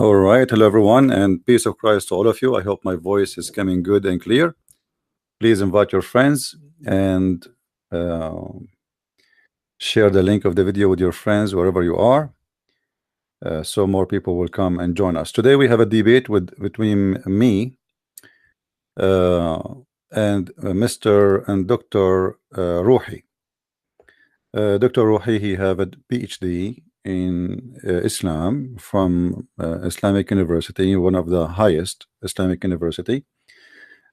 All right, hello everyone, and peace of Christ to all of you. I hope my voice is coming good and clear. Please invite your friends and uh, share the link of the video with your friends wherever you are, so more people will come and join us. Today we have a debate between me uh, and Mr. and Dr. Rohi. Dr. Rohi, he have a PhD in Islam from Islamic University, one of the highest Islamic university,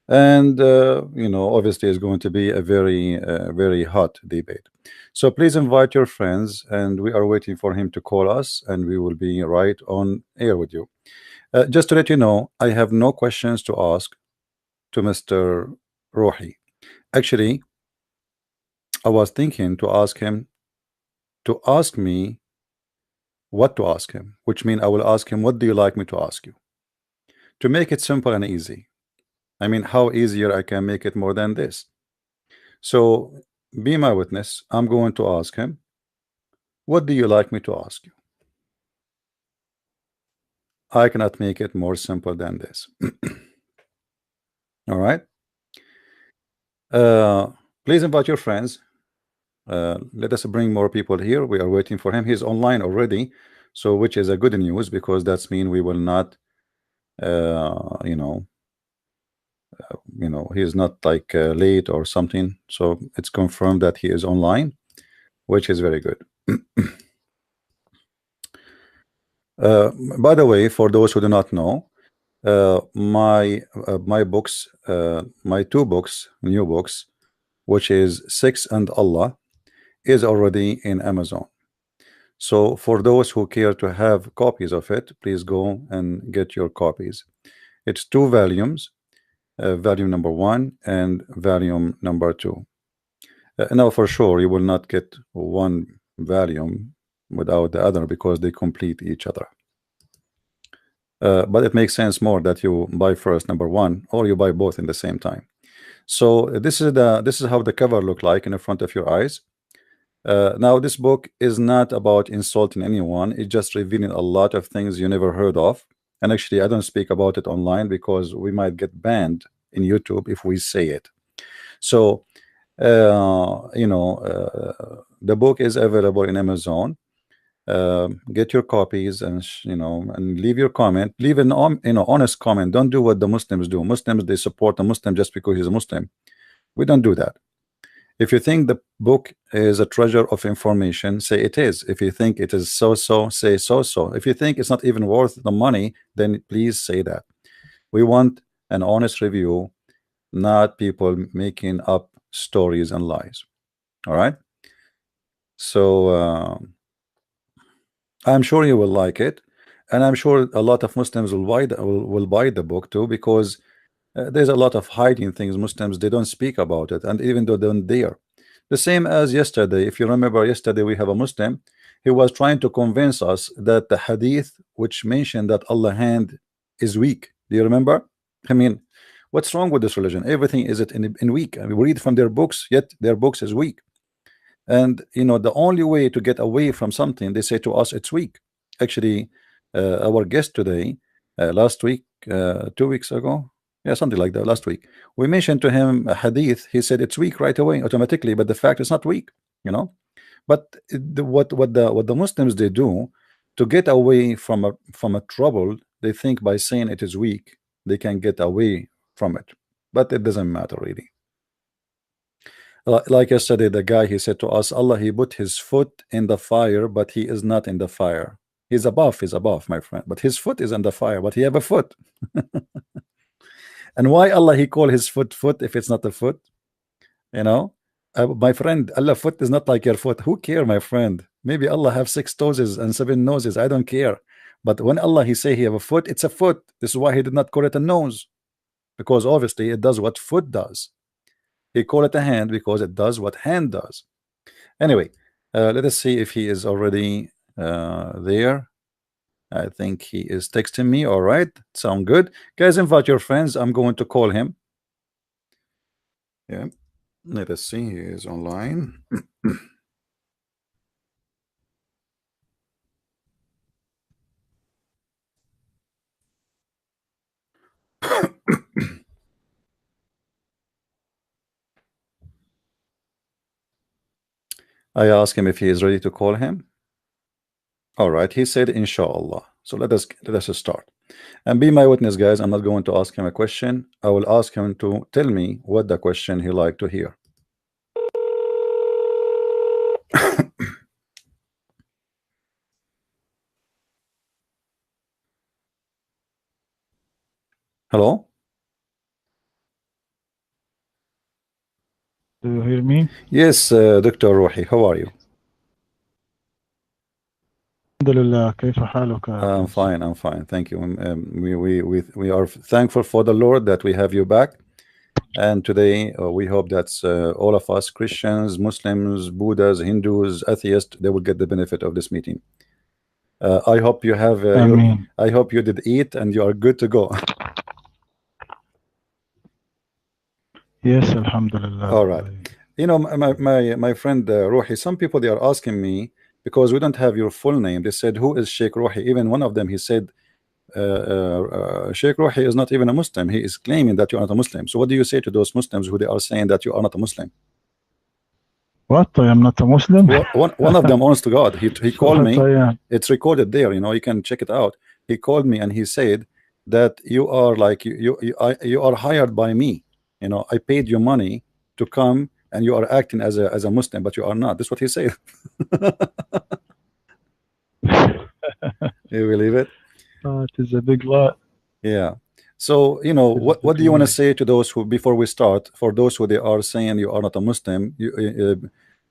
and you know, obviously it's going to be a very hot debate. So please invite your friends, and we are waiting for him to call us, and we will be right on air with you. Just to let you know, I have no questions to ask to Mr. Rohi. Actually, I was thinking to ask him to ask me what to ask him, which means I will ask him, what do you like me to ask you? To make it simple and easy. I mean, how easier I can make it more than this? So be my witness. I'm going to ask him, what do you like me to ask you? I cannot make it more simple than this. All right. Please invite your friends. Let us bring more people here. We are waiting for him. He's online already, so which is a good news, because that's mean we will not you know, he's not like late or something, so it's confirmed that he is online, which is very good. By the way, for those who do not know, my books, my two books, new books, which is Six and Allah, is already in Amazon. So for those who care to have copies of it, please go and get your copies. It's two volumes, volume number 1 and volume number 2. Now for sure you will not get one volume without the other, because they complete each other. But it makes sense more that you buy first number 1, or you buy both in the same time. So this is how the cover look like in the front of your eyes. Now this book is not about insulting anyone. It's just revealing a lot of things you never heard of. And actually I don't speak about it online, because we might get banned in YouTube if we say it. So you know, the book is available in Amazon. Get your copies, and you know, and leave your comment. Leave an honest comment. Don't do what the Muslims do. Muslims, they support a Muslim just because he's a Muslim. We don't do that. If you think the book is a treasure of information, say it is. If you think it is so-so, say so-so. If you think it's not even worth the money, then please say that. We want an honest review, not people making up stories and lies. All right. So I'm sure you will like it, and I'm sure a lot of Muslims will buy the book too, because there's a lot of hiding things. Muslims, they don't speak about it, and even though they don't dare. The same as yesterday. If you remember, yesterday we have a Muslim. He was trying to convince us that the hadith which mentioned that Allah's hand is weak. Do you remember? I mean, what's wrong with this religion? Everything is it in weak. I mean, we read from their books, yet their books is weak. And you know, the only way to get away from something, they say to us, it's weak. Actually, our guest today, last week, 2 weeks ago, yeah, something like that, last week, we mentioned to him a hadith. He said it's weak right away, automatically, but the fact is not weak, you know. But what the Muslims, they do to get away from a trouble, they think by saying it is weak, they can get away from it, but it doesn't matter really. Like yesterday, the guy, he said to us, Allah, he put his foot in the fire, but he is not in the fire. He's above, my friend, but his foot is in the fire, but he have a foot. And why Allah he call his foot if it's not a foot? You know, my friend, Allah foot is not like your foot. Who care, my friend? Maybe Allah have 6 toes and 7 noses. I don't care. But when Allah he say he have a foot, it's a foot. This is why he did not call it a nose, because obviously it does what foot does. He call it a hand because it does what hand does. Anyway, let us see if he is already there. I think he is texting me. All right, sound good, guys. Invite your friends. I'm going to call him. Yeah, let us see. He is online. I asked him if he is ready to call him. All right, he said inshallah. So let us start. And be my witness, guys. I'm not going to ask him a question. I will ask him to tell me what the question he like to hear. Hello? Do you hear me? Yes, Dr. Rohi, how are you? الحمد لله كيف حالك يا I'm Prince? fine, I'm fine. Thank you. We are thankful for the Lord that we have you back. And today we hope that all of us, Christians, Muslims, Buddhas, Hindus, atheists, they will get the benefit of this meeting. I hope you have I hope you did eat and you are good to go. Yes, alhamdulillah. All right. You know, my friend Rohi, some people, they are asking me, because we don't have your full name, they said, who is Sheikh Rohi? Even one of them, he said, Sheikh Rohi is not even a Muslim. He is claiming that you are not a Muslim. So what do you say to those Muslims who they are saying that you are not a Muslim? What? I am not a Muslim? One of them, honest to God, he called me. It's recorded there, you know, you can check it out. He called me and he said that you are like you are hired by me. You know, I paid you money to come and you are acting as a Muslim, but you are not. That's what he said. You believe it? It is a big lie. Yeah. So, you know, what do you want to say to those who, before we start, for those who they are saying you are not a Muslim,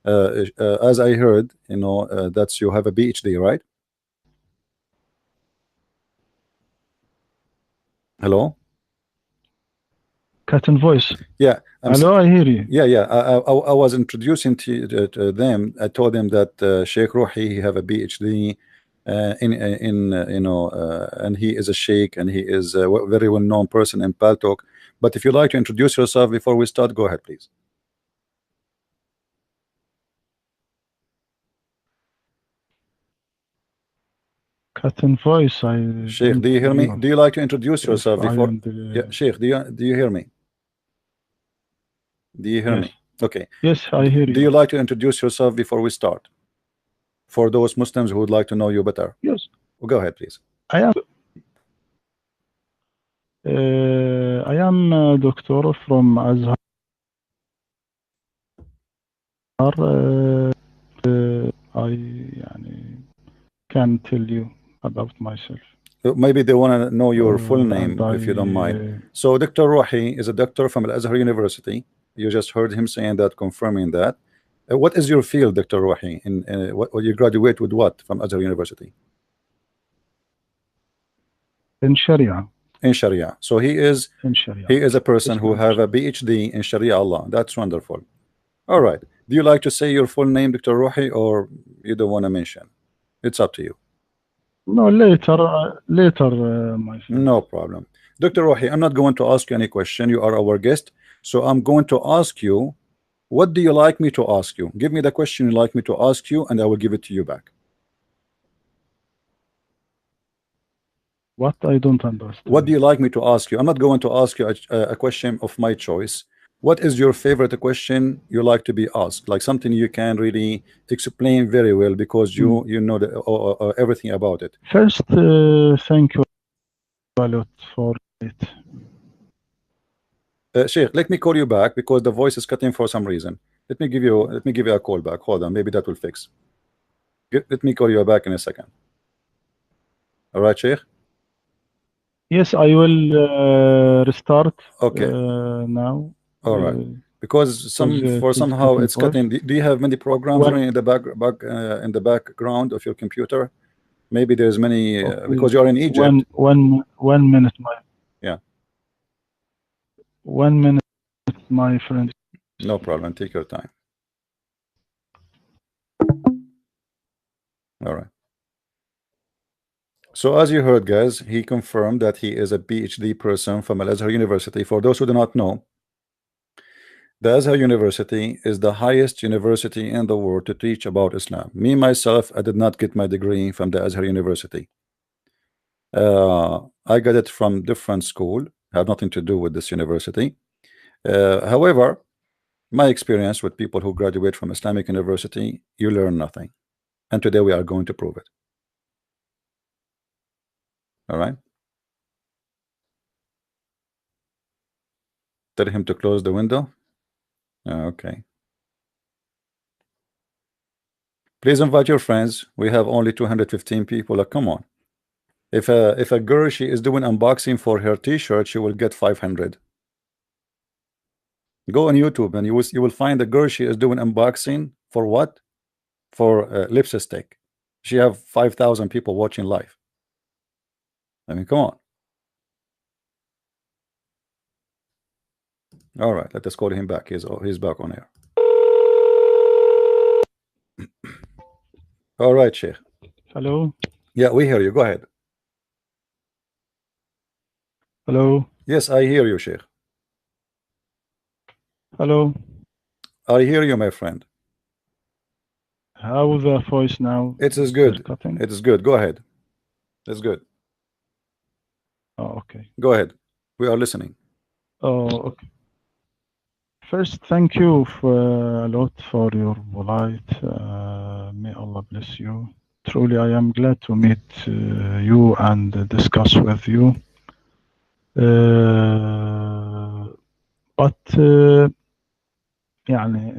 as I heard, you know, that's you have a PhD, right? Hello? Cut in voice. Yeah. Hello, I hear you. Yeah. I was introducing to them. I told them that Sheikh Rohi, he have a PhD in you know, and he is a Sheikh, and he is a very well-known person in Paltalk. But if you like to introduce yourself before we start, go ahead, please. Cut in voice. Sheikh, do you hear me? Do you like to introduce yourself before? Yeah, Sheikh, do you hear me? Do you hear me? Okay. Yes, I hear you. Do you like to introduce yourself before we start? For those Muslims who would like to know you better. Yes. Well, go ahead, please. I am a doctor from Azhar. I can tell you about myself. Maybe they want to know your full name, if you don't mind. So Dr. Rohi is a doctor from Azhar University. You just heard him saying that, confirming that. What is your field, Dr. Rohi? In what you graduate with, what from Azhar University? In Sharia. In Sharia. So he is a person who have a PhD in Sharia Allah. That's wonderful. All right. Do you like to say your full name, Dr. Rohi, or you don't want to mention? It's up to you. No, later, my friend. No problem. Dr. Rohi, I'm not going to ask you any question. You are our guest. So I'm going to ask you, what do you like me to ask you? Give me the question you like me to ask you, and I will give it to you back. What? I don't understand. What do you like me to ask you? I'm not going to ask you a question of my choice. What is your favorite question you like to be asked? Like something you can really explain very well, because you know everything about it. First, thank you a lot for it. Sheikh, let me call you back because the voice is cutting for some reason. Let me give you a call back. Hold on, maybe that will fix. Let me call you back in a second. All right, Sheikh? Yes, I will restart. Okay. Now. All right. Because somehow it's cutting. Do you have many programs running in the background of your computer? Maybe there's many because you're in Egypt. One minute, my. Yeah. 1 minute, my friend. No problem. Take your time. All right. So as you heard, guys, he confirmed that he is a PhD person from Al-Azhar University. For those who do not know, the Azhar University is the highest university in the world to teach about Islam. Me, myself, I did not get my degree from the Azhar University. I got it from different school, had nothing to do with this university. However, My experience with people who graduate from Islamic University, you learn nothing. And today we are going to prove it. All right. Tell him to close the window. Okay. Please invite your friends. We have only 215 people. Like, come on. If a girl, she is doing unboxing for her t-shirt, she will get 500. Go on YouTube and you will find a girl, she is doing unboxing for what? For lipstick. She have 5,000 people watching live. I mean, come on. All right, let us call him back. He's back on air. All right, Sheikh. Hello. Yeah, we hear you. Go ahead. Hello. Yes, I hear you, Sheikh. Hello. I hear you, my friend. How the voice now? It is good. Cutting? It is good. Go ahead. It's good. Oh, okay. Go ahead. We are listening. Oh, okay. First, thank you a lot for your polite. May Allah bless you. Truly, I am glad to meet you and discuss with you. But يعني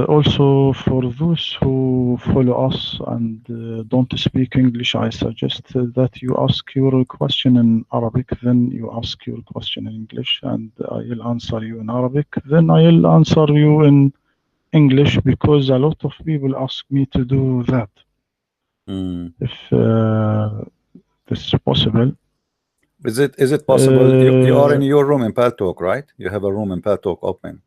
also for those who follow us and don't speak English, I suggest that you ask your question in Arabic, then you ask your question in English, and I'll answer you in Arabic, then I'll answer you in English, because a lot of people ask me to do that. If this is possible. Is it possible? You are in your room in Paltalk, right? You have a room in Paltalk open.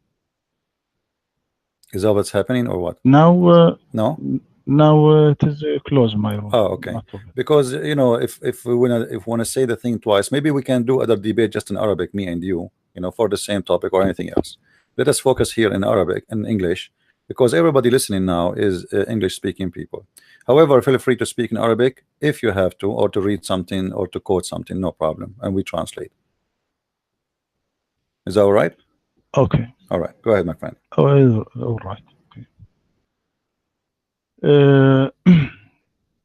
Is that what's happening or what? Now, no. Now it is closed, my room. Oh, okay. Because you know, if we wanna say the thing twice, maybe we can do other debate just in Arabic, me and you know, for the same topic or anything else. Let us focus here in Arabic and English, because everybody listening now is English-speaking people. However, feel free to speak in Arabic if you have to, or to read something, or to quote something, no problem, and we translate. Is that all right? Okay. All right. Go ahead, my friend. Oh, all right. Okay.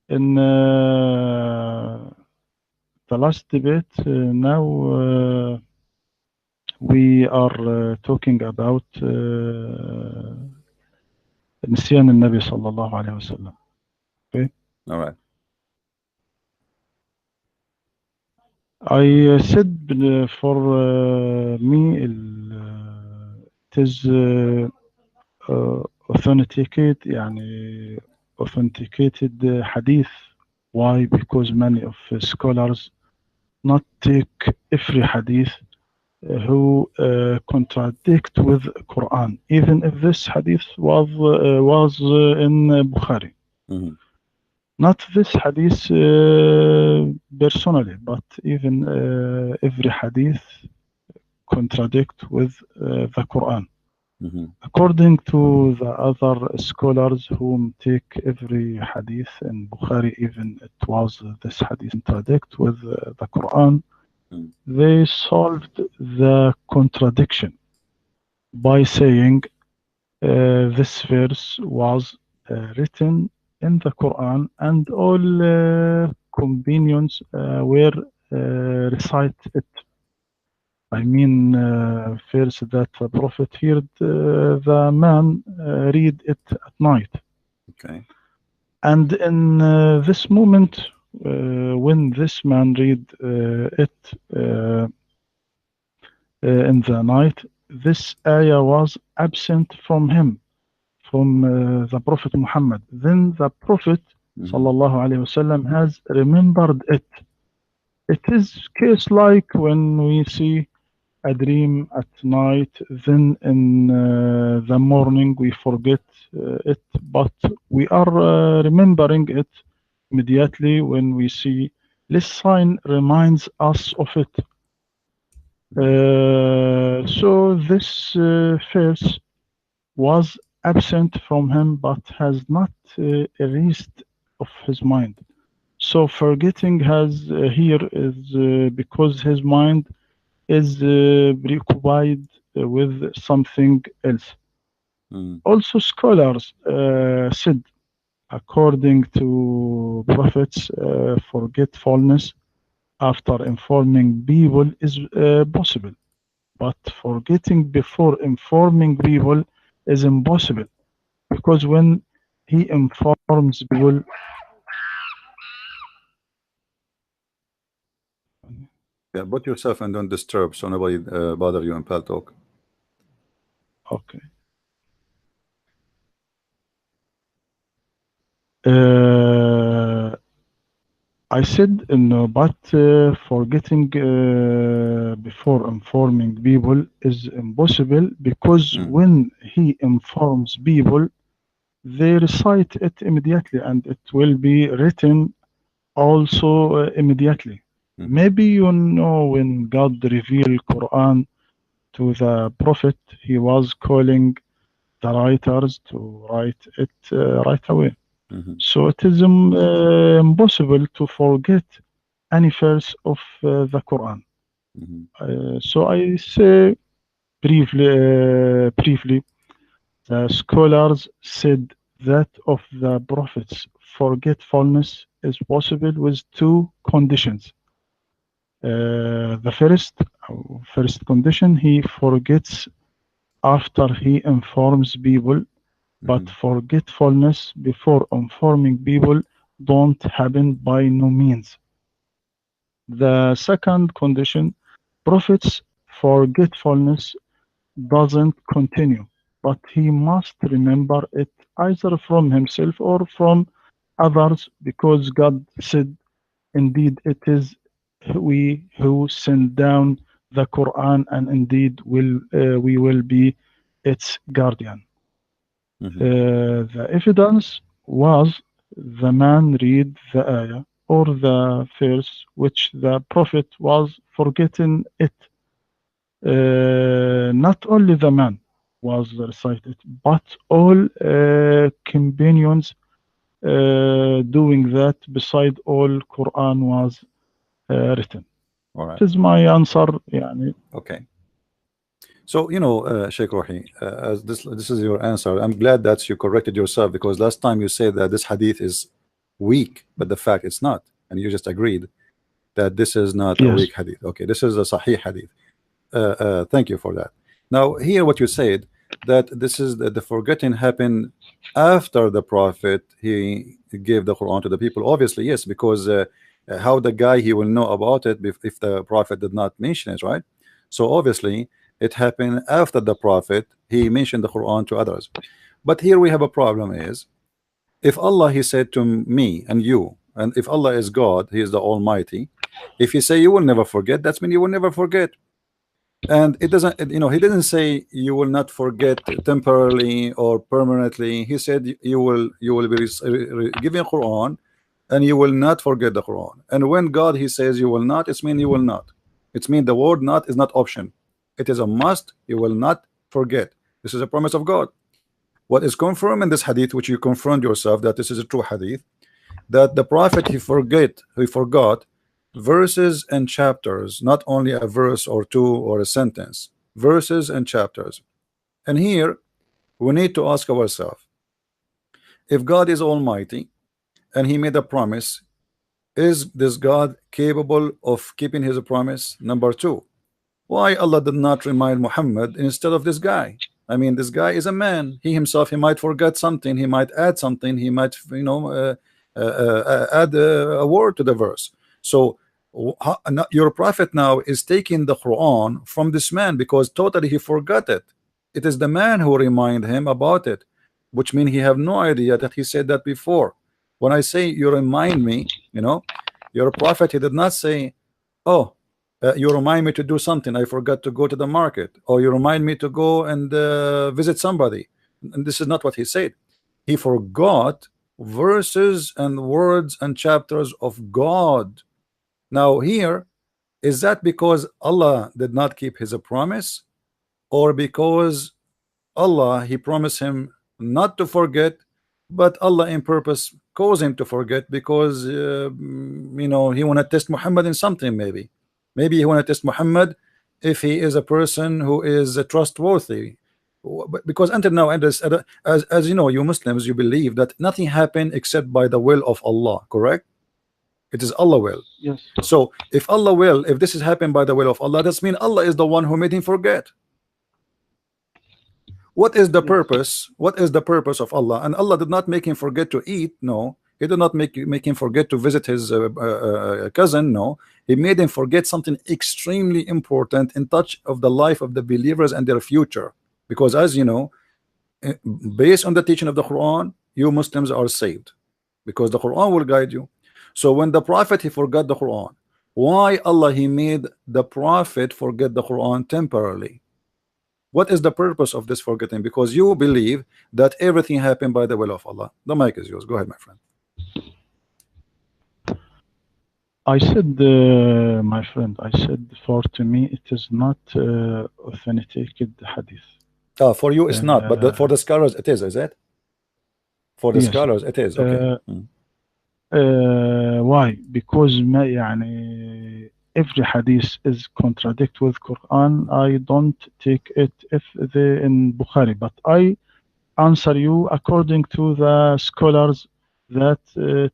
In the last debate, now we are talking about نسيان النبي صلى الله عليه وسلم. Okay. All right. I said for me it is authenticated يعني authenticated hadith. Why? Because many of scholars not take every hadith who contradict with Quran, even if this hadith was in Bukhari. Not this hadith personally, but even every hadith contradict with the Quran. According to the other scholars whom take every hadith in Bukhari, even it was this hadith contradict with the Quran, they solved the contradiction by saying this verse was written in the Quran, and all companions were recite it. I mean, first that the Prophet heard the man read it at night. Okay. And in this moment, when this man read it in the night, this ayah was absent from him, from the Prophet Muhammad. Then the Prophet sallallahu alaihi wasallam has remembered it. It is case like when we see a dream at night, then in the morning we forget it, but we are remembering it immediately when we see this sign reminds us of it. So this verse was absent from him, but has not erased of his mind. So forgetting has here is because his mind is preoccupied with something else. Also, scholars said, according to prophets, forgetfulness after informing people is possible, but forgetting before informing people is impossible, because when he informs people. Yeah, put yourself and don't disturb so nobody bother you in Pal Talk. Okay. I said no, but forgetting before informing people is impossible, because when he informs people, they recite it immediately and it will be written also immediately. Maybe you know, when God revealed Quran to the prophet, he was calling the writers to write it right away. So it is impossible to forget any verse of the Quran. So I say briefly, the scholars said that of the prophets, forgetfulness is possible with two conditions. The first condition, he forgets after he informs people, but forgetfulness before informing people don't happen by no means. The second condition, prophets' forgetfulness doesn't continue, but he must remember it either from himself or from others, because God said, indeed it is we who send down the Quran, and indeed we will be its guardian. The evidence was the man read the ayah or the verse which the prophet was forgetting it. Not only the man was recited, but all companions doing that. Beside all, Quran was written. All right. This is my answer. Yani. Okay. So, you know, Sheikh Rohi, as this is your answer. I'm glad that you corrected yourself, because last time you said that this hadith is weak, but the fact it's not, and you just agreed that this is not a weak hadith. Okay, this is a sahih hadith. Thank you for that. Now, here what you said, that this is the forgetting happened after the prophet he gave the Quran to the people. Obviously, yes, because how the guy he will know about it if the prophet did not mention it, right? So obviously it happened after the prophet he mentioned the Quran to others. But here we have a problem is, if Allah he said to me and you, and if Allah is God, he is the Almighty, if he say you will never forget, that's mean you will never forget. And it doesn't, you know, he didn't say you will not forget temporarily or permanently. He said you will be giving Quran and you will not forget the Quran. And when God he says you will not, it's mean you will not. It's mean the word not is not option. It is a must. You will not forget. This is a promise of God. What is confirmed in this hadith, which you confirmed yourself that this is a true hadith, that the prophet he forgot verses and chapters, not only a verse or two or a sentence, verses and chapters. And here we need to ask ourselves, if God is Almighty and he made a promise, is this God capable of keeping his promise? Number two, why Allah did not remind Muhammad instead of this guy? I mean, this guy is a man. He himself, he might forget something, he might add something, he might, you know, add a word to the verse. So your prophet now is taking the Quran from this man because totally he forgot it. It is the man who remind him about it, which means he have no idea that he said that before. When I say you remind me, you know, your prophet, he did not say, oh, you remind me to do something, I forgot to go to the market, or you remind me to go and visit somebody. And this is not what he said. He forgot verses and words and chapters of God. Now here, is that because Allah did not keep his promise, or because Allah he promised him not to forget, but Allah in purpose caused him to forget because you know, he want to test Muhammad in something? Maybe he want to test Muhammad if he is a person who is trustworthy. Because until now, as you know, you Muslims, you believe that nothing happened except by the will of Allah, correct? It is Allah will. Yes. So if Allah will, if this is happened by the will of Allah, that means Allah is the one who made him forget. What is the purpose? What is the purpose of Allah? And Allah did not make him forget to eat. No, He did not make him forget to visit his cousin. No, He made him forget something extremely important in touch of the life of the believers and their future. Because as you know, based on the teaching of the Quran, you Muslims are saved because the Quran will guide you. So when the Prophet he forgot the Quran, why Allah he made the Prophet forget the Quran temporarily? What is the purpose of this forgetting? Because you believe that everything happened by the will of Allah. The mic is yours. Go ahead, my friend. I said, my friend, I said, to me it is not authenticated hadith. For you it's not, but for the scholars it is it? For the scholars it is. Okay. Why? Because يعني, every hadith is contradict with Quran. I don't take it if they in Bukhari, but I answer you according to the scholars that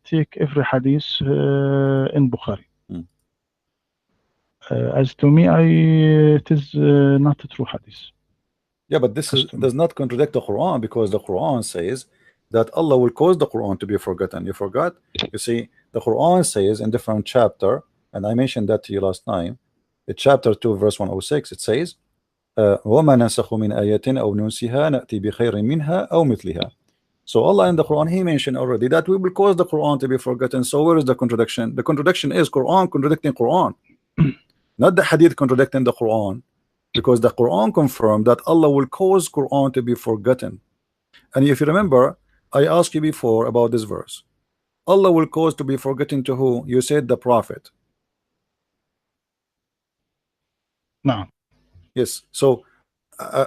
take every hadith in Bukhari. As to me, it is not a true hadith. Yeah, but this does not contradict the Quran, because the Quran says that Allah will cause the Quran to be forgotten. You forgot? You see, the Quran says in different chapter, and I mentioned that to you last time, in chapter 2 verse 106, it says وَمَا نَنْسَخُ مِنْ آيَةٍ أَوْ نُنْسِهَا نَأْتِي بِخَيْرٍ مِنْهَا أَوْ مِثْلِهَا. So Allah in the Quran, he mentioned already that we will cause the Quran to be forgotten. So where is the contradiction? The contradiction is Quran contradicting Quran, not the hadith contradicting the Quran, because the Quran confirmed that Allah will cause Quran to be forgotten. And if you remember, I asked you before about this verse. Allah will cause to be forgotten to who? You said the Prophet. No. Yes. So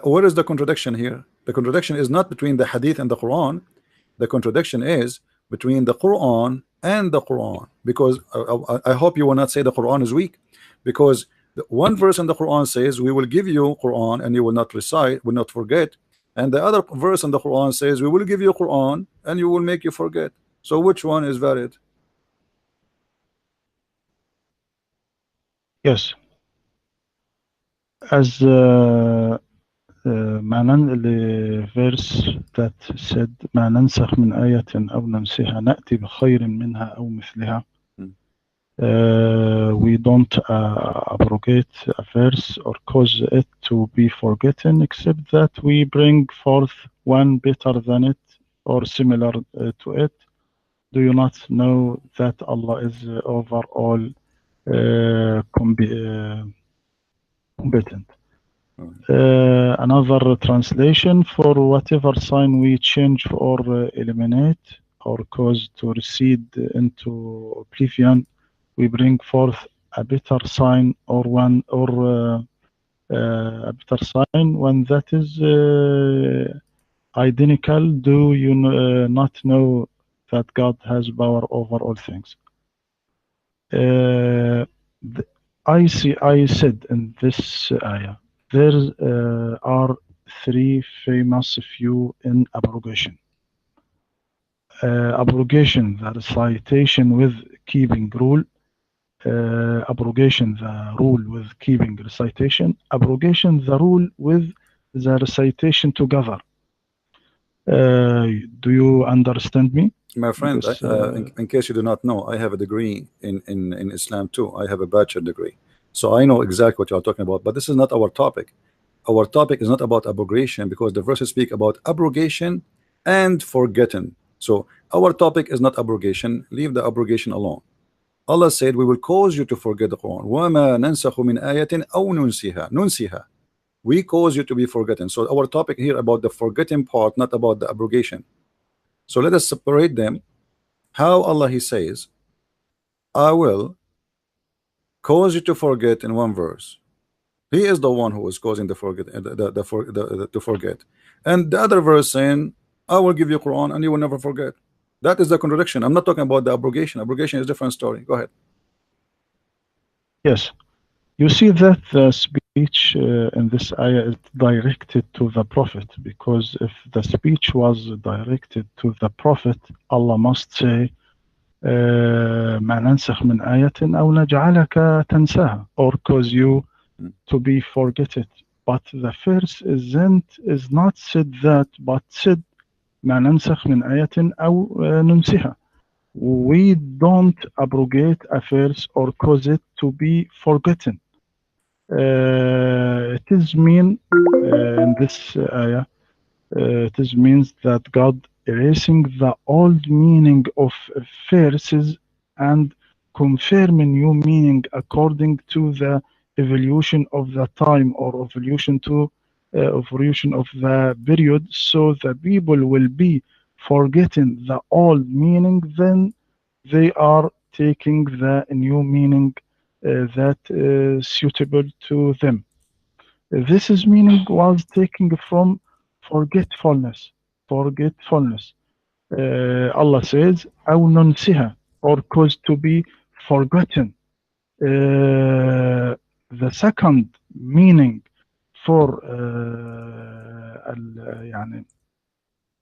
where is the contradiction here? The contradiction is not between the hadith and the Quran. The contradiction is between the Quran and the Quran, because I hope you will not say the Quran is weak, because the one verse in the Quran says we will give you Quran and you will not recite, will not forget, and the other verse in the Quran says we will give you Quran and you will make you forget. So which one is valid? Yes. As the verse that said ما ننسخ من آية أو ننسها نأتي بخير منها أو مثلها. We don't abrogate a verse or cause it to be forgotten, except that we bring forth one better than it or similar to it. Do you not know that Allah is over all competent? Another translation: for whatever sign we change or eliminate or cause to recede into oblivion, we bring forth a better sign or one or a better sign, one that is identical. Do you not know that God has power over all things? I said in this ayah, there are three famous views in abrogation. Abrogation, the recitation with keeping rule. Abrogation, the rule with keeping recitation. Abrogation, the rule with the recitation together. Do you understand me? My friend, because, in case you do not know, I have a degree in Islam too. I have a bachelor degree. So I know exactly what you are talking about, but this is not our topic. Our topic is not about abrogation, because the verses speak about abrogation and forgetting. So our topic is not abrogation. Leave the abrogation alone. Allah said we will cause you to forget the Quran. وَمَا نَنْسَخُ مِنْ آيَةٍ أَوْ نُنْسِهَا. We cause you to be forgotten. So our topic here about the forgetting part, not about the abrogation. So let us separate them. How Allah he says, I will cause you to forget in one verse. He is the one who is causing the forget, to forget. And the other verse saying, I will give you Quran and you will never forget. That is the contradiction. I'm not talking about the abrogation. Abrogation is a different story. Go ahead. Yes. You see that the speech in this ayah is directed to the Prophet, because if the speech was directed to the Prophet, Allah must say, ما ننسخ من آية أو نجعلك تنساها, or cause you to be forget it. But the verse is not said that, but said ما ننسخ من آية أو ننسها. We don't abrogate a verse or cause it to be forgotten. It is mean in this ayah, it is means that God erasing the old meaning of verses and confirming new meaning according to the evolution of the time, or evolution of the period, so the people will be forgetting the old meaning, then they are taking the new meaning that is suitable to them. This is meaning was taken from forgetfulness. Forgetfulness. Allah says, أو ننسها, or cause to be forgotten. The second meaning for يعني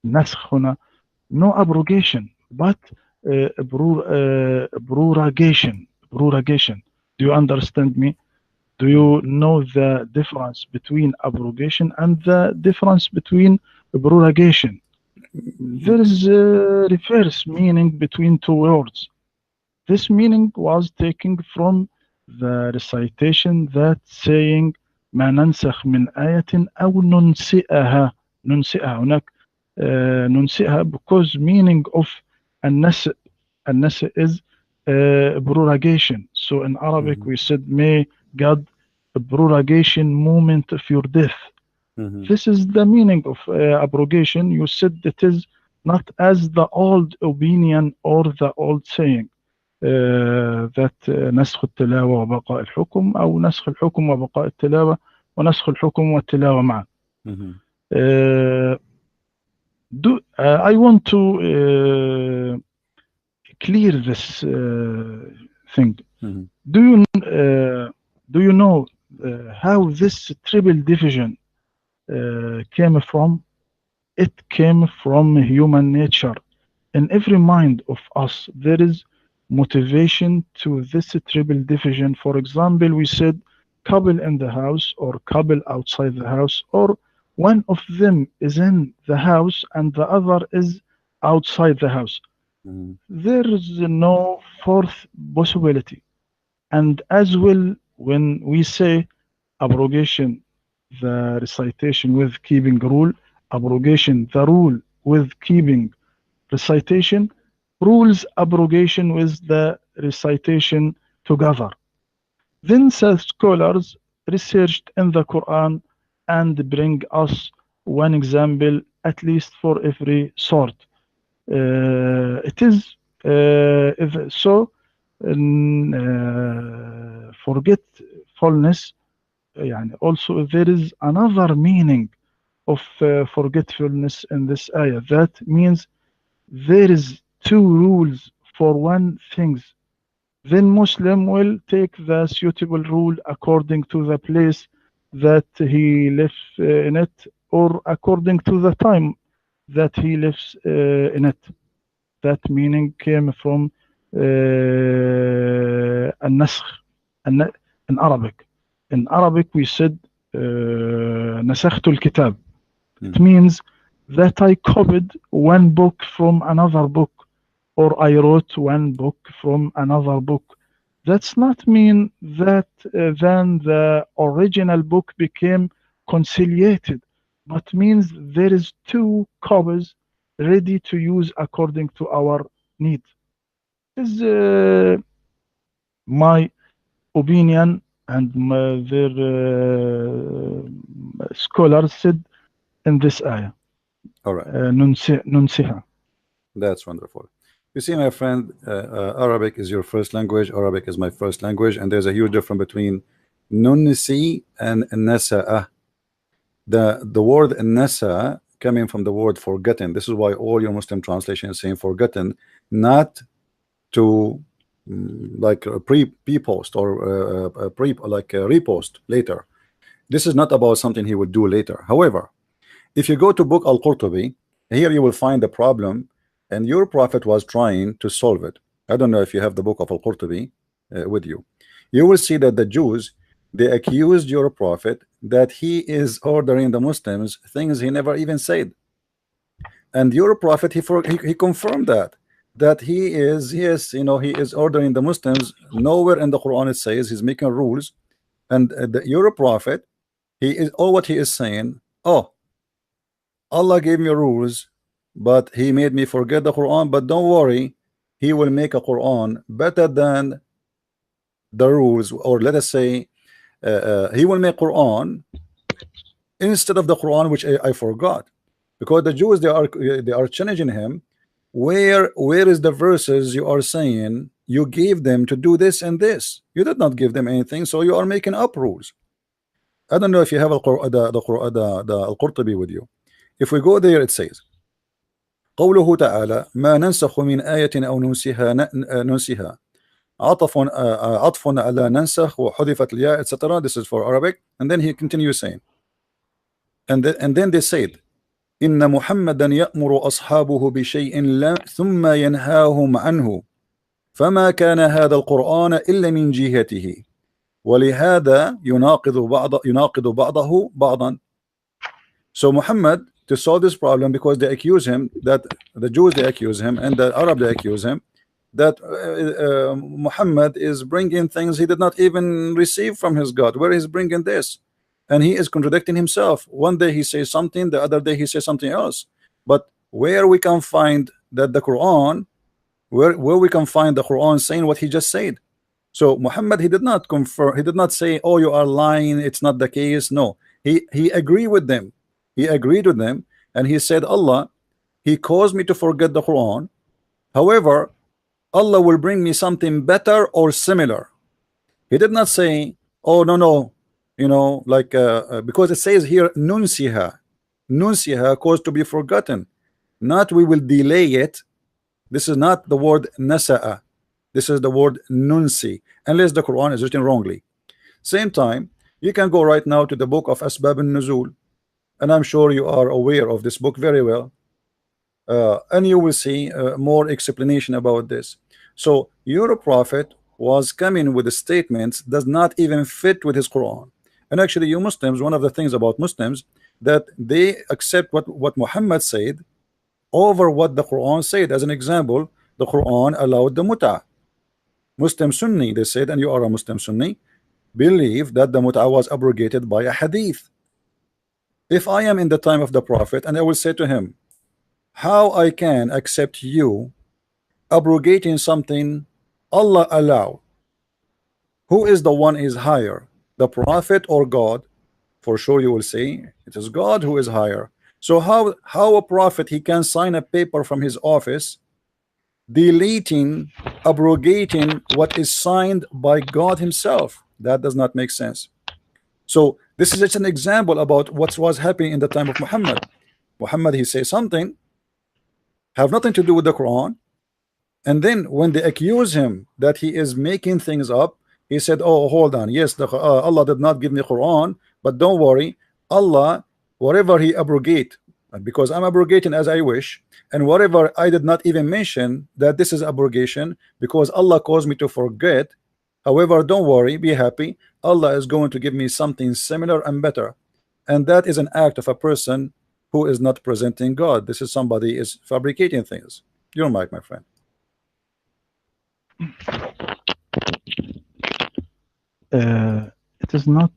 نسخ هنا, no abrogation, but prorogation. Prorogation. Do you understand me? Do you know the difference between abrogation and the difference between prorogation? There is a reverse meaning between two words. This meaning was taken from the recitation that saying ما ننسخ من آية أو ننسئها. ننسئها هناك ننسئها, because meaning of النسء is prorogation. So in Arabic we said, may God prorogation moment of your death. This is the meaning of abrogation. You said it is not as the old opinion or the old saying that نسخ التلاوة وبقاء الحكم, أو نسخ الحكم وبقاء التلاوة, ونسخ الحكم والتلاوة معا. I want to clear this thing. Do you know how this triple division came from? It came from human nature. In every mind of us, there is motivation to this triple division. For example, we said couple in the house or couple outside the house, or one of them is in the house and the other is outside the house. There is no fourth possibility. And as well, when we say abrogation, the recitation with keeping rule, abrogation, the rule with keeping recitation, rules abrogation with the recitation together. Then scholars researched in the Quran and bring us one example at least for every sort. It is so forgetfulness. Also there is another meaning of forgetfulness in this ayah. That means there is two rules for one thing. Then Muslim will take the suitable rule according to the place that he lives in it, or according to the time that he lives in it. That meaning came from النسخ in Arabic. In Arabic we said نسخت الكتاب. It means that I copied one book from another book, or I wrote one book from another book. That's not mean that then the original book became conciliated, but means there is two copies ready to use according to our need. This is my opinion, and their scholars said in this ayah. All right. ننسها. That's wonderful. You see, my friend, Arabic is your first language. Arabic is my first language, and there's a huge difference between nunsi and nasa'a. The word nasa coming from the word forgotten. This is why all your Muslim translation is saying forgotten, not to like a pre-post or repost later. This is not about something he would do later. However, if you go to book Al-Qurtubi, here you will find the problem, and your prophet was trying to solve it. I don't know if you have the book of Al-Qurtubi with you. You will see that the Jews, they accused your prophet that he is ordering the Muslims things he never even said. And your prophet, he confirmed that he is, yes, you know, he is ordering the Muslims. Nowhere in the Quran it says he's making rules. And your prophet, he is, all what he is saying, oh, Allah gave me rules, but he made me forget the Quran. But don't worry, he will make a Quran better than the rules, or let us say he will make Quran instead of the Quran which I forgot. Because the Jews, they are challenging him. Where is the verses you are saying you gave them to do this and this? You did not give them anything, so you are making up rules. I don't know if you have the Al-Qurtubi with you. If we go there, it says قوله تعالى ما ننسخ من آية أو ننسها عطف على ننسخ وحذفت الياء, etc. This is for Arabic. And then he continues saying, and then they said, إن محمدا يأمر أصحابه بشيء ثم ينهاهم عنه فما كان هذا القرآن إلا من جهته ولهذا يناقض بعضه بعضا. So Muhammad, to solve this problem, because they accuse him, that the Jews, they accuse him, and the Arab, they accuse him, that Muhammad is bringing things he did not even receive from his God. Where is bringing this? And he is contradicting himself. One day he says something, the other day he says something else. But where we can find that the Quran, where we can find the Quran saying what he just said? So Muhammad, he did not confirm, he did not say, oh, you are lying, it's not the case. No, he agreed with them. He agreed with them, and he said, Allah, he caused me to forget the Quran. However, Allah will bring me something better or similar. He did not say, oh, no, you know, like because it says here nunsiha caused to be forgotten, not we will delay it. This is not the word nasa'a, this is the word nunsi, unless the Quran is written wrongly. Same time, you can go right now to the book of Asbab al-Nuzul, and I'm sure you are aware of this book very well, and you will see more explanation about this. So your prophet was coming with the statements does not even fit with his Quran. And actually, you Muslims, one of the things about Muslims, that they accept what Muhammad said over what the Quran said. As an example, the Quran allowed the mut'ah. Muslim Sunni, they said, and you are a Muslim Sunni, believe that the mut'ah was abrogated by a hadith. If I am in the time of the prophet, and I will say to him, how I can accept you abrogating something Allah allow? Who is the one is higher, the prophet or God? For sure you will say it is God who is higher. So how a prophet, he can sign a paper from his office deleting, abrogating what is signed by God himself? That does not make sense. So this is just an example about what was happening in the time of Muhammad. Muhammad, he says something have nothing to do with the Quran, and then when they accuse him that he is making things up, he said, oh, hold on, yes, Allah did not give me Quran, but don't worry, Allah, whatever he abrogate, because I'm abrogating as I wish, and whatever I did not even mention that this is abrogation because Allah caused me to forget. However, don't worry, be happy, Allah is going to give me something similar and better. And that is an act of a person who is not presenting God. This is somebody is fabricating things. Your mic, my friend. It is not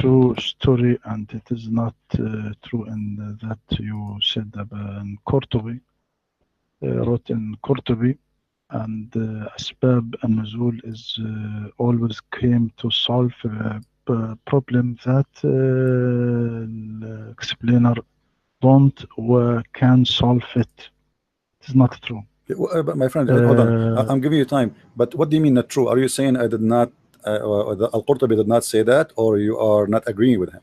true story, and it is not true in that you said in Qurtubi, wrote in Qurtubi, and Asbab al-Nuzul is always came to solve problem that explainer don't or can solve it. It is not true. But my friend, hold on. I'm giving you time. But what do you mean not true? Are you saying I did not, Al-Qurtubi did not say that, or you are not agreeing with him?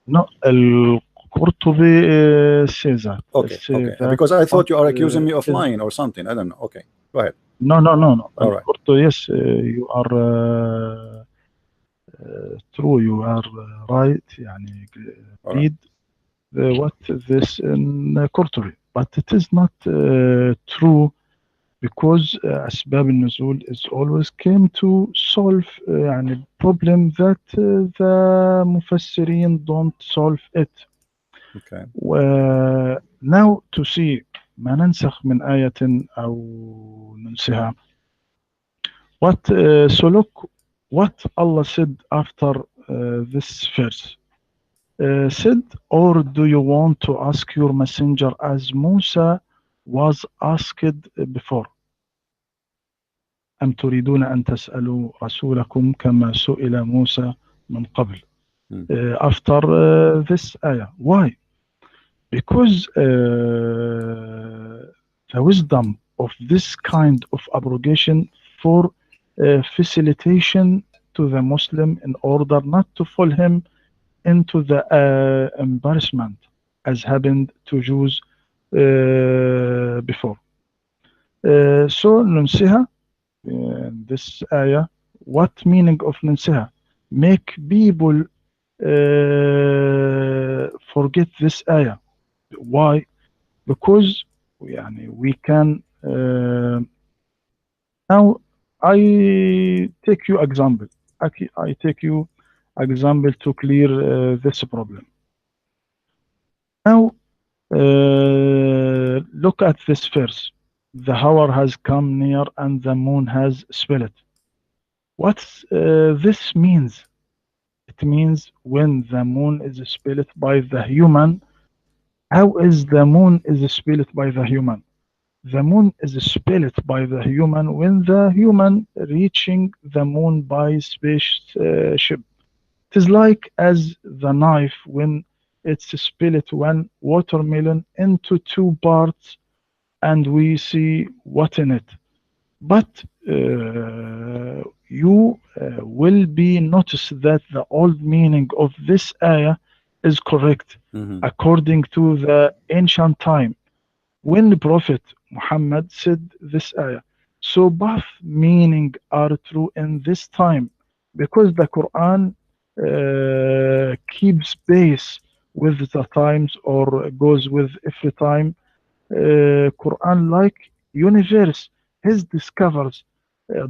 No, Qurtubi says that. Okay, Say okay. that Because I thought what, you are accusing me of is, lying or something. I don't know. Okay, go ahead. no. All right. Qurtubi, yes, you are true. You are right. يعني All right. read what this in Qurtubi, but it is not true because أسباب النزول is always came to solve يعني problem that the مفسرين don't solve it. Okay. now to see ما ننسخ من آية أو ننسها. What so look what Allah said after this verse. Said, or do you want to ask your messenger as Musa was asked before? أم تريدون أن تسألوا رسولكم كما سئل موسى من قبل. After this ayah. Why? Because the wisdom of this kind of abrogation for facilitation to the Muslim in order not to fall him into the embarrassment as happened to Jews before. So ننسها this ayah. What meaning of ننسها? Make people forget this ayah. Why? Because يعني we can now I take you example. I take you example to clear this problem. Now look at this verse. The hour has come near and the moon has split. What this means? It means when the moon is split by the human. How is the moon is split by the human? The moon is split by the human when the human reaching the moon by spaceship. It is like as the knife when it's split one watermelon into two parts and we see what in it. But you will be notice that the old meaning of this ayah is correct according to the ancient time when the Prophet Muhammad said this ayah. So both meaning are true in this time because the Quran keeps pace with the times or goes with every time. Quran like universe, his discoveries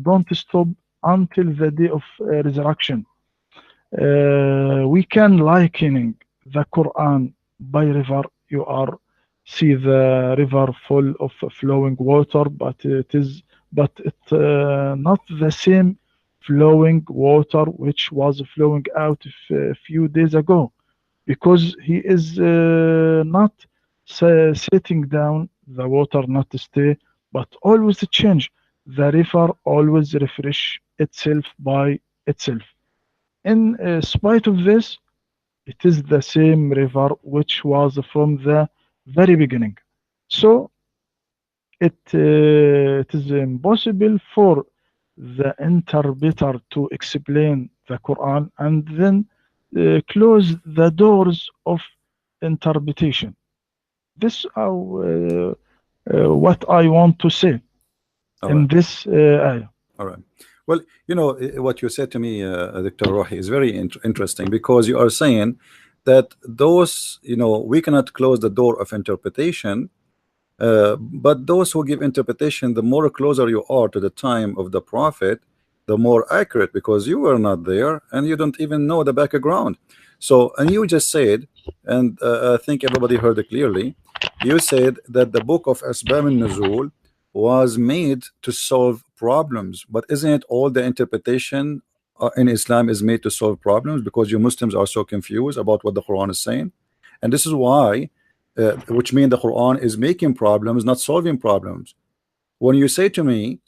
don't stop until the day of resurrection. We can likening the Quran by river. You are see the river full of flowing water, but it's not the same flowing water which was flowing out a few days ago, because he is not sitting down. The water not stay, but always change. The river always refresh itself by itself. In spite of this, it is the same river which was from the very beginning. So it is impossible for the interpreter to explain the Quran and then close the doors of interpretation. This is what I want to say in this ayah. All right. Well, you know, what you said to me, Dr. Rohi, is very interesting, because you are saying that those, you know, we cannot close the door of interpretation, but those who give interpretation, the more closer you are to the time of the Prophet, the more accurate, because you were not there and you don't even know the background. So, and you just said, and I think everybody heard it clearly, you said that the book of Asbab al-Nuzul was made to solve problems, but isn't it all the interpretation in Islam is made to solve problems, because you Muslims are so confused about what the Quran is saying? And this is why which means the Quran is making problems, not solving problems. When you say to me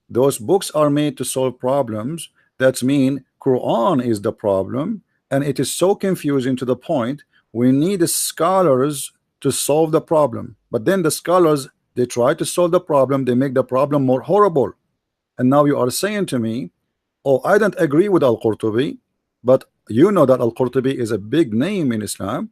those books are made to solve problems, that means Quran is the problem, and it is so confusing to the point we need scholars to solve the problem. But then the scholars, they try to solve the problem, they make the problem more horrible. And now you are saying to me, oh, I don't agree with Al-Qurtubi, but you know that Al-Qurtubi is a big name in Islam.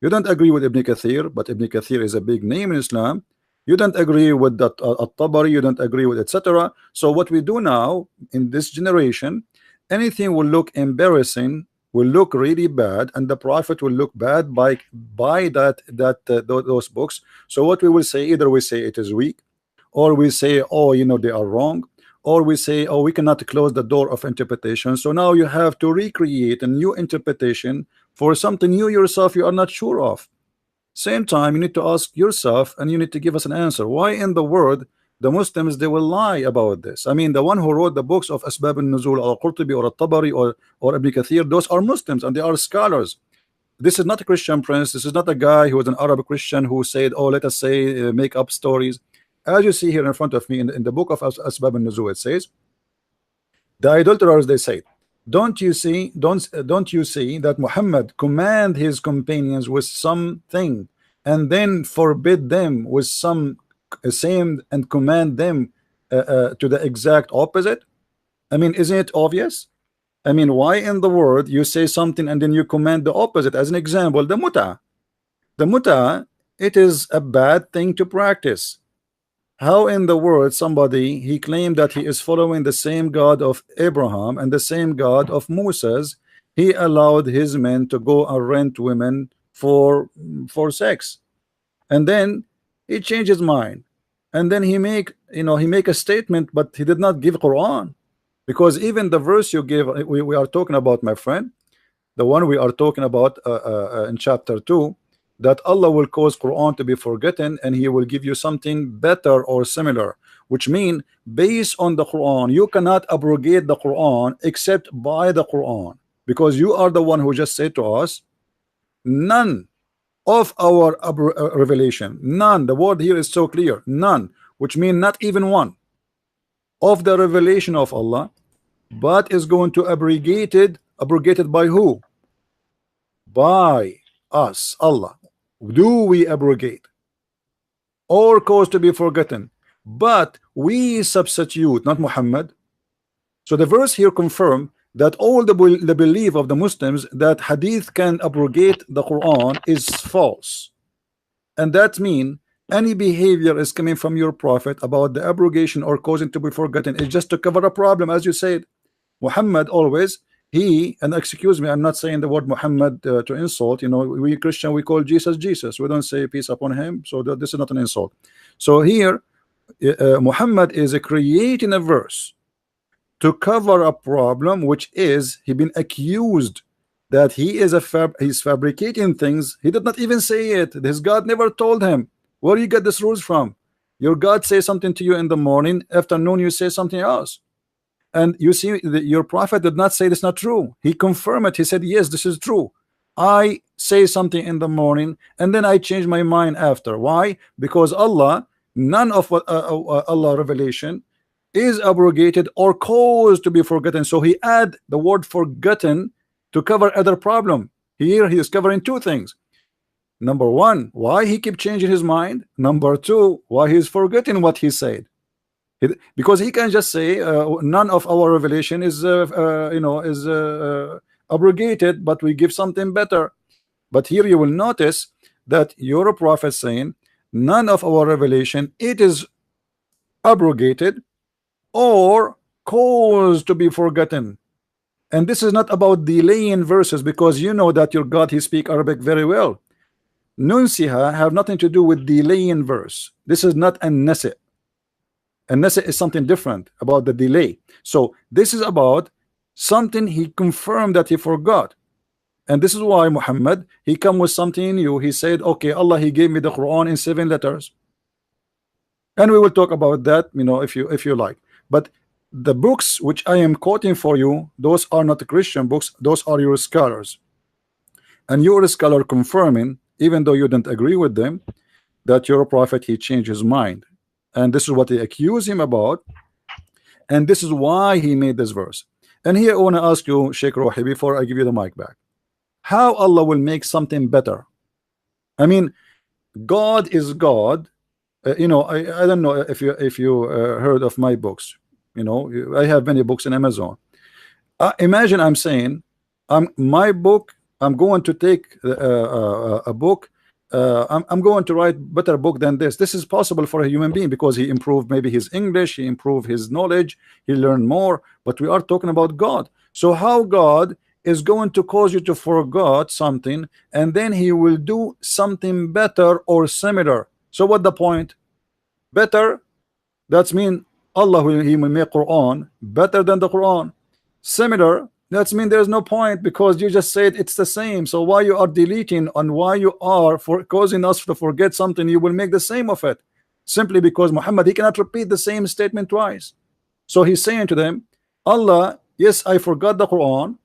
You don't agree with Ibn Kathir, but Ibn Kathir is a big name in Islam. You don't agree with that At-Tabari, you don't agree with etc. So what we do now in this generation, anything will look embarrassing, will look really bad, and the Prophet will look bad by those books. So what we will say, either we say it is weak, or we say, oh, you know, they are wrong, or we say, oh, we cannot close the door of interpretation. So now you have to recreate a new interpretation for something you yourself you are not sure of. Same time, you need to ask yourself, and you need to give us an answer. Why in the world the Muslims they will lie about this? I mean, the one who wrote the books of Asbab al-Nuzul, or Qurtubi, or At-Tabari, or Ibn Kathir, those are Muslims and they are scholars. This is not a Christian Prince. This is not a guy who is an Arab Christian who said, oh, let us say make up stories. As you see here in front of me in the book of Asbab al-Nuzul, it says, the idolaters, they say, don't you see that Muhammad command his companions with something and then forbid them with some same and command them to the exact opposite? I mean, isn't it obvious? I mean, why in the world you say something and then you command the opposite? As an example, the muta, it is a bad thing to practice. How in the world somebody he claimed that he is following the same God of Abraham and the same God of Moses, he allowed his men to go and rent women for sex, and then he changed his mind, and then he make a statement, but he did not give Quran, because even the verse you give, we are talking about, my friend, the one we are talking about in chapter 2, that Allah will cause Quran to be forgotten and he will give you something better or similar, which mean based on the Quran you cannot abrogate the Quran except by the Quran, because you are the one who just said to us, none of our revelation, none, the word here is so clear, none, which mean not even one of the revelation of Allah, but is going to abrogated by who? By us, Allah. Do we abrogate or cause to be forgotten? But we substitute, not Muhammad. So the verse here confirm that all the belief of the Muslims that hadith can abrogate the Quran is false, and that mean any behavior is coming from your prophet about the abrogation or causing to be forgotten is just to cover a problem. As you said, Muhammad always, he, and excuse me, I'm not saying the word Muhammad to insult, you know, we Christian, we call Jesus Jesus, we don't say peace upon him, so this is not an insult. So here Muhammad is creating a verse to cover a problem, which is he been accused that he is he's fabricating things. He did not even say it. His God never told him. Where do you get these rules from? Your God says something to you in the morning, afternoon you say something else. And you see, your prophet did not say this not true. He confirmed it. He said, yes, this is true. I say something in the morning and then I change my mind after. Why? Because Allah, none of what Allah revelation is abrogated or caused to be forgotten. So he add the word forgotten to cover other problem. Here he is covering two things. Number one, why he keep changing his mind. Number two, why he is forgetting what he said. Because he can just say none of our revelation is abrogated, but we give something better. But here you will notice that your prophet saying none of our revelation it is abrogated or caused to be forgotten. And this is not about delaying verses, because you know that your God he speak Arabic very well. Nunsiha have nothing to do with delaying verse. This is not an nasi'. And nasi' is something different about the delay. So this is about something he confirmed that he forgot. And this is why Muhammad he come with something new. He said, okay, Allah he gave me the Quran in 7 letters. And we will talk about that, you know, if you like. But the books which I am quoting for you, those are not the Christian books, those are your scholars. And your scholar confirming, even though you don't agree with them, that your prophet he changed his mind. And this is what they accuse him about, and this is why he made this verse. And here I want to ask you, Sheikh Rohi, before I give you the mic back, how Allah will make something better? I mean, God is God. You know, I don't know if you heard of my books. You know, I have many books in Amazon. Imagine I'm saying my book I'm going to take a book. I'm going to write better book than this. This is possible for a human being because he improved maybe his English, he improved his knowledge, he learned more. But we are talking about God. So how God is going to cause you to forget something and then he will do something better or similar? So what the point? Better, that's mean Allah he will make Quran better than the Quran. Similar, that's mean there's no point because you just said it's the same. So why you are deleting and why you are for causing us to forget something, you will make the same of it simply because Muhammad, he cannot repeat the same statement twice. So he's saying to them, Allah, yes, I forgot the Quran,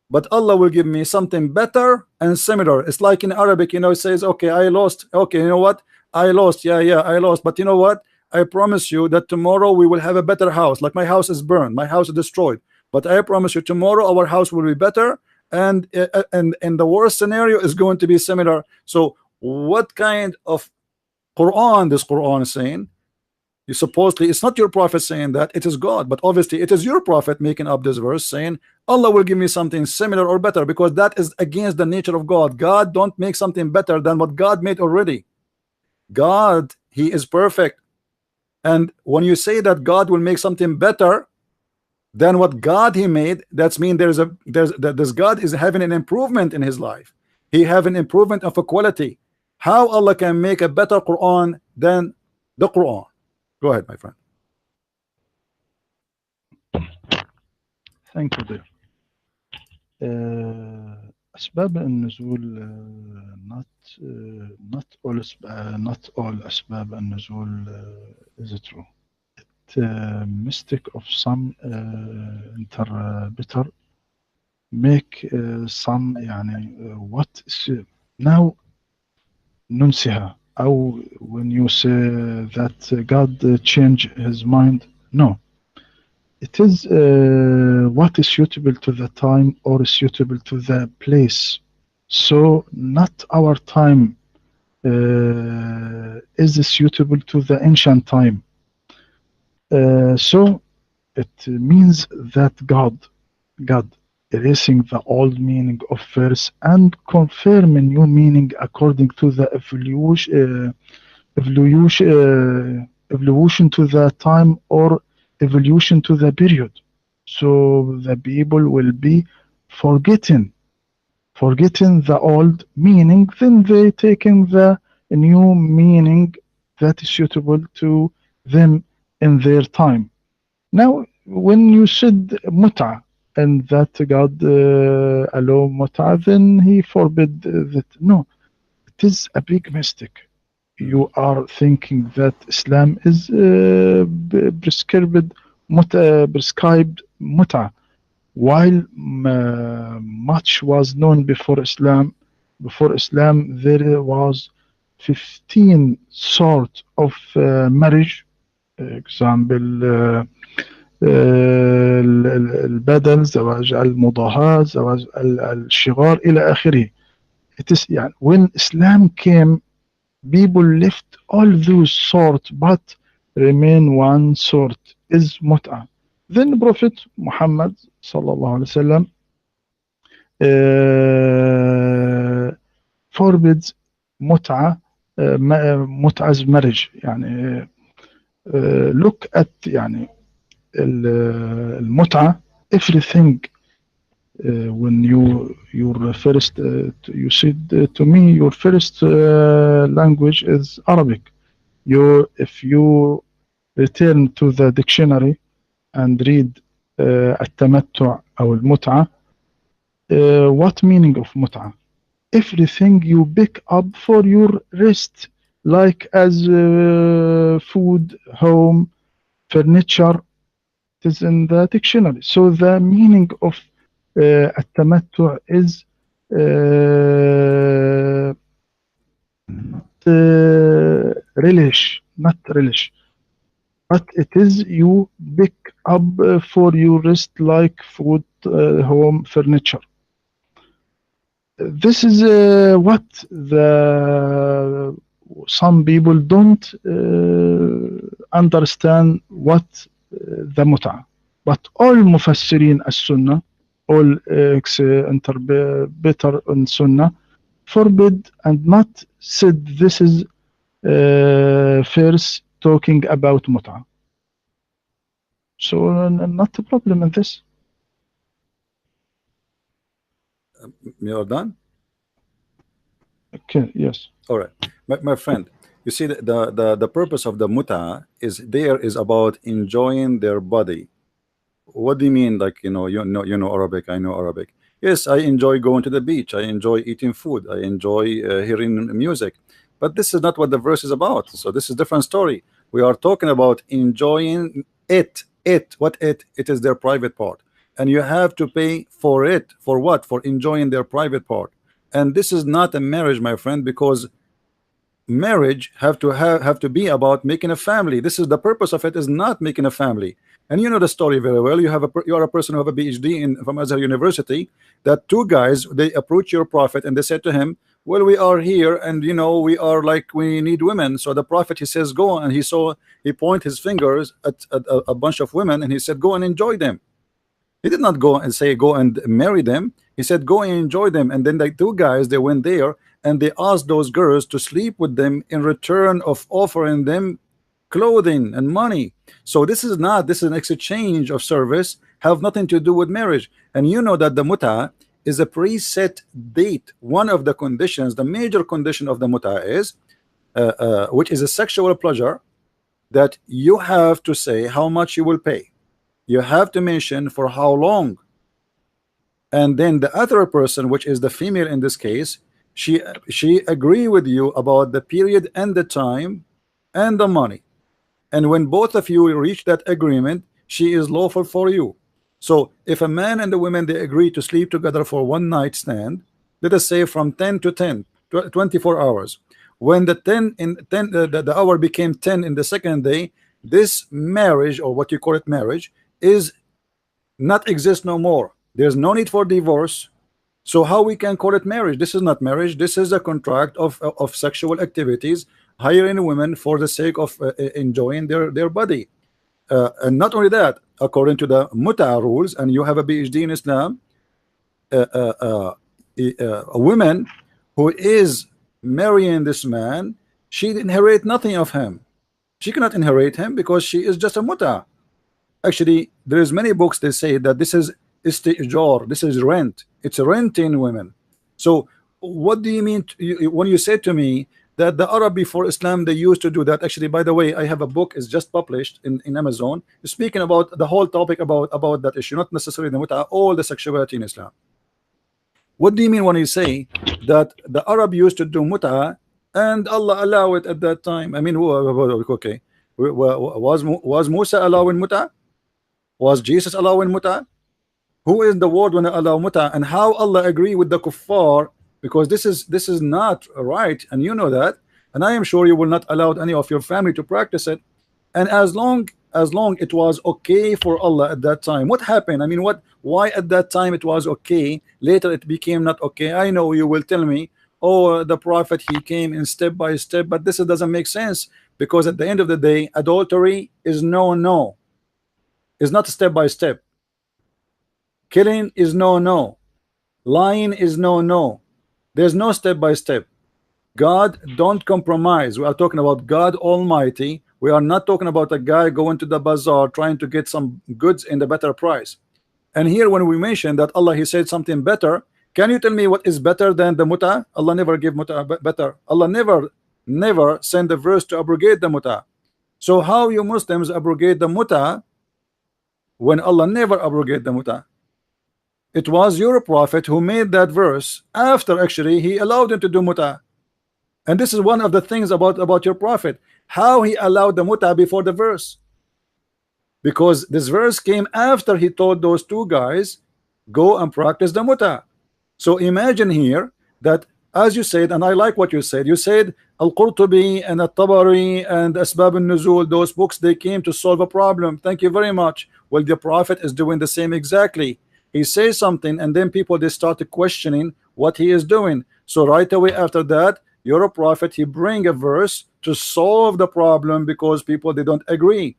but Allah will give me something better and similar. It's like in Arabic, you know, it says, okay, I lost. Okay, you know what? I lost. Yeah, I lost. But you know what? I promise you that tomorrow we will have a better house. Like my house is burned, my house is destroyed. But I promise you tomorrow our house will be better, and the worst scenario is going to be similar. So what kind of Quran this Quran is saying? You supposedly, it's not your prophet saying that, it is God, but obviously it is your prophet making up this verse saying Allah will give me something similar or better, because that is against the nature of God. God don't make something better than what God made already. God, he is perfect, and when you say that God will make something better than what God he made, that's mean this God is having an improvement in his life. He have an improvement of a quality. How Allah can make a better Quran than the Quran? Go ahead, my friend. Thank you, dear. أسباب النزول not all أسباب النزول is true. Mistake of some interpreter make some يعني what now ننسيها. أو when you say that God changed his mind, no, it is what is suitable to the time or suitable to the place. So not our time is suitable to the ancient time. So it means that God erasing the old meaning of verse and confirm a new meaning according to the evolution to the time or evolution to the period. So the people will be forgetting the old meaning, then they taking the new meaning that is suitable to them in their time. Now, when you said mut'a, and that God allow mut'a, then he forbid that. No, it is a big mistake. You are thinking that Islam is prescribed mut'a, while much was known before Islam. Before Islam, there was 15 sort of marriage. Example, البدل، زواج المضاهاة، زواج الشغار إلى آخره. It is يعني when Islam came, people left all those sorts but remain one sort is mut'a. Then Prophet Muhammad sallallahu alaihi wasallam forbids mut'a, mut'a's marriage. يعني look at يعني المتعة, everything. When your first you said to me your first language is Arabic. If you return to the dictionary and read التمتع أو المتعة, what meaning of متعة? Everything you pick up for your rest, like as food, home, furniture. It is in the dictionary. So the meaning of التمتع is not relish, but it is you pick up for your rest, like food, home, furniture. This is what some people don't understand what the mut'a. But all mufassirin as-sunnah, all interpreter on Sunnah forbid and not said this is first talking about mut'ah. So not a problem in this. You're done? Okay, yes. All right, my friend. You see, the purpose of the mut'ah is about enjoying their body. What do you mean? Like, you know Arabic, I know Arabic. Yes, I enjoy going to the beach, I enjoy eating food, I enjoy hearing music, but this is not what the verse is about. So this is a different story. We are talking about enjoying it. What it is their private part, and you have to pay for it. For what? For enjoying their private part. And this is not a marriage, my friend, because marriage have to be about making a family. This is the purpose of it, is not making a family. And you know the story very well. You are a person who have a PhD from Azhar University. That two guys, they approach your prophet and they said to him, well, we are here and we are like, we need women. So the prophet, he says, go, and he point his fingers at a bunch of women and he said, go and enjoy them. He did not go and say go and marry them. He said go and enjoy them. And then the two guys, they went there and they asked those girls to sleep with them in return of offering them clothing and money. So this is an exchange of service, have nothing to do with marriage. And you know that the mut'ah is a preset date. One of the conditions, the major condition of the mut'ah is which is a sexual pleasure, that you have to say how much you will pay. You have to mention for how long. And then the other person, which is the female in this case, she agree with you about the period and the time and the money. And when both of you reach that agreement, she is lawful for you. So if a man and the woman, they agree to sleep together for one night stand, let us say from 10 to 10, 24 hours. When the hour became 10 in the second day, this marriage, or what you call it marriage, is not exist no more. There's no need for divorce. So how we can call it marriage? This is not marriage. This is a contract of sexual activities, hiring women for the sake of enjoying their body. And not only that, according to the mut'ah rules, and you have a PhD in Islam, a woman who is marrying this man, she inherit nothing of him. She cannot inherit him because she is just a mut'ah. Actually, there is many books, they say that this is istijar, this is rent. It's renting women. So what do you mean when you say to me that the Arab before Islam, they used to do that? Actually, by the way, I have a book, is just published in Amazon, speaking about the whole topic about that issue, not necessarily the mut'ah, all the sexuality in Islam. What do you mean when you say that the Arab used to do mut'ah and Allah allow it at that time? I mean, okay, was Musa allowing mut'ah? Was Jesus allowing mut'ah? Who is the word when I allow mut'ah? And how Allah agree with the kuffar? Because this is not right, and you know that, and I am sure you will not allow any of your family to practice it. And as long it was okay for Allah at that time, what happened? I mean, why at that time it was okay, later it became not okay? I know you will tell me, oh, the prophet, he came in step by step, but this doesn't make sense, because at the end of the day, adultery is no, is not step by step. Killing is no, lying is no. There's no step by step. God don't compromise. We are talking about God Almighty. We are not talking about a guy going to the bazaar trying to get some goods in the better price. And here when we mention that Allah, he said something better, can you tell me what is better than the mut'ah? Allah never give mut'ah better. Allah never send a verse to abrogate the mut'ah. So how you Muslims abrogate the mut'ah when Allah never abrogate the mut'ah? It was your prophet who made that verse after actually he allowed him to do mut'ah. And this is one of the things about your prophet, how he allowed the mut'ah before the verse, because this verse came after he told those two guys go and practice the mut'ah. So imagine here that, as you said, and I like what you said Al-Qurtubi and At-Tabari and Asbab al-Nuzul, those books, they came to solve a problem. Thank you very much. Well, the prophet is doing the same exactly. He says something and then people, they start questioning what he is doing. So right away after that, you're a prophet, he bring a verse to solve the problem because people, they don't agree.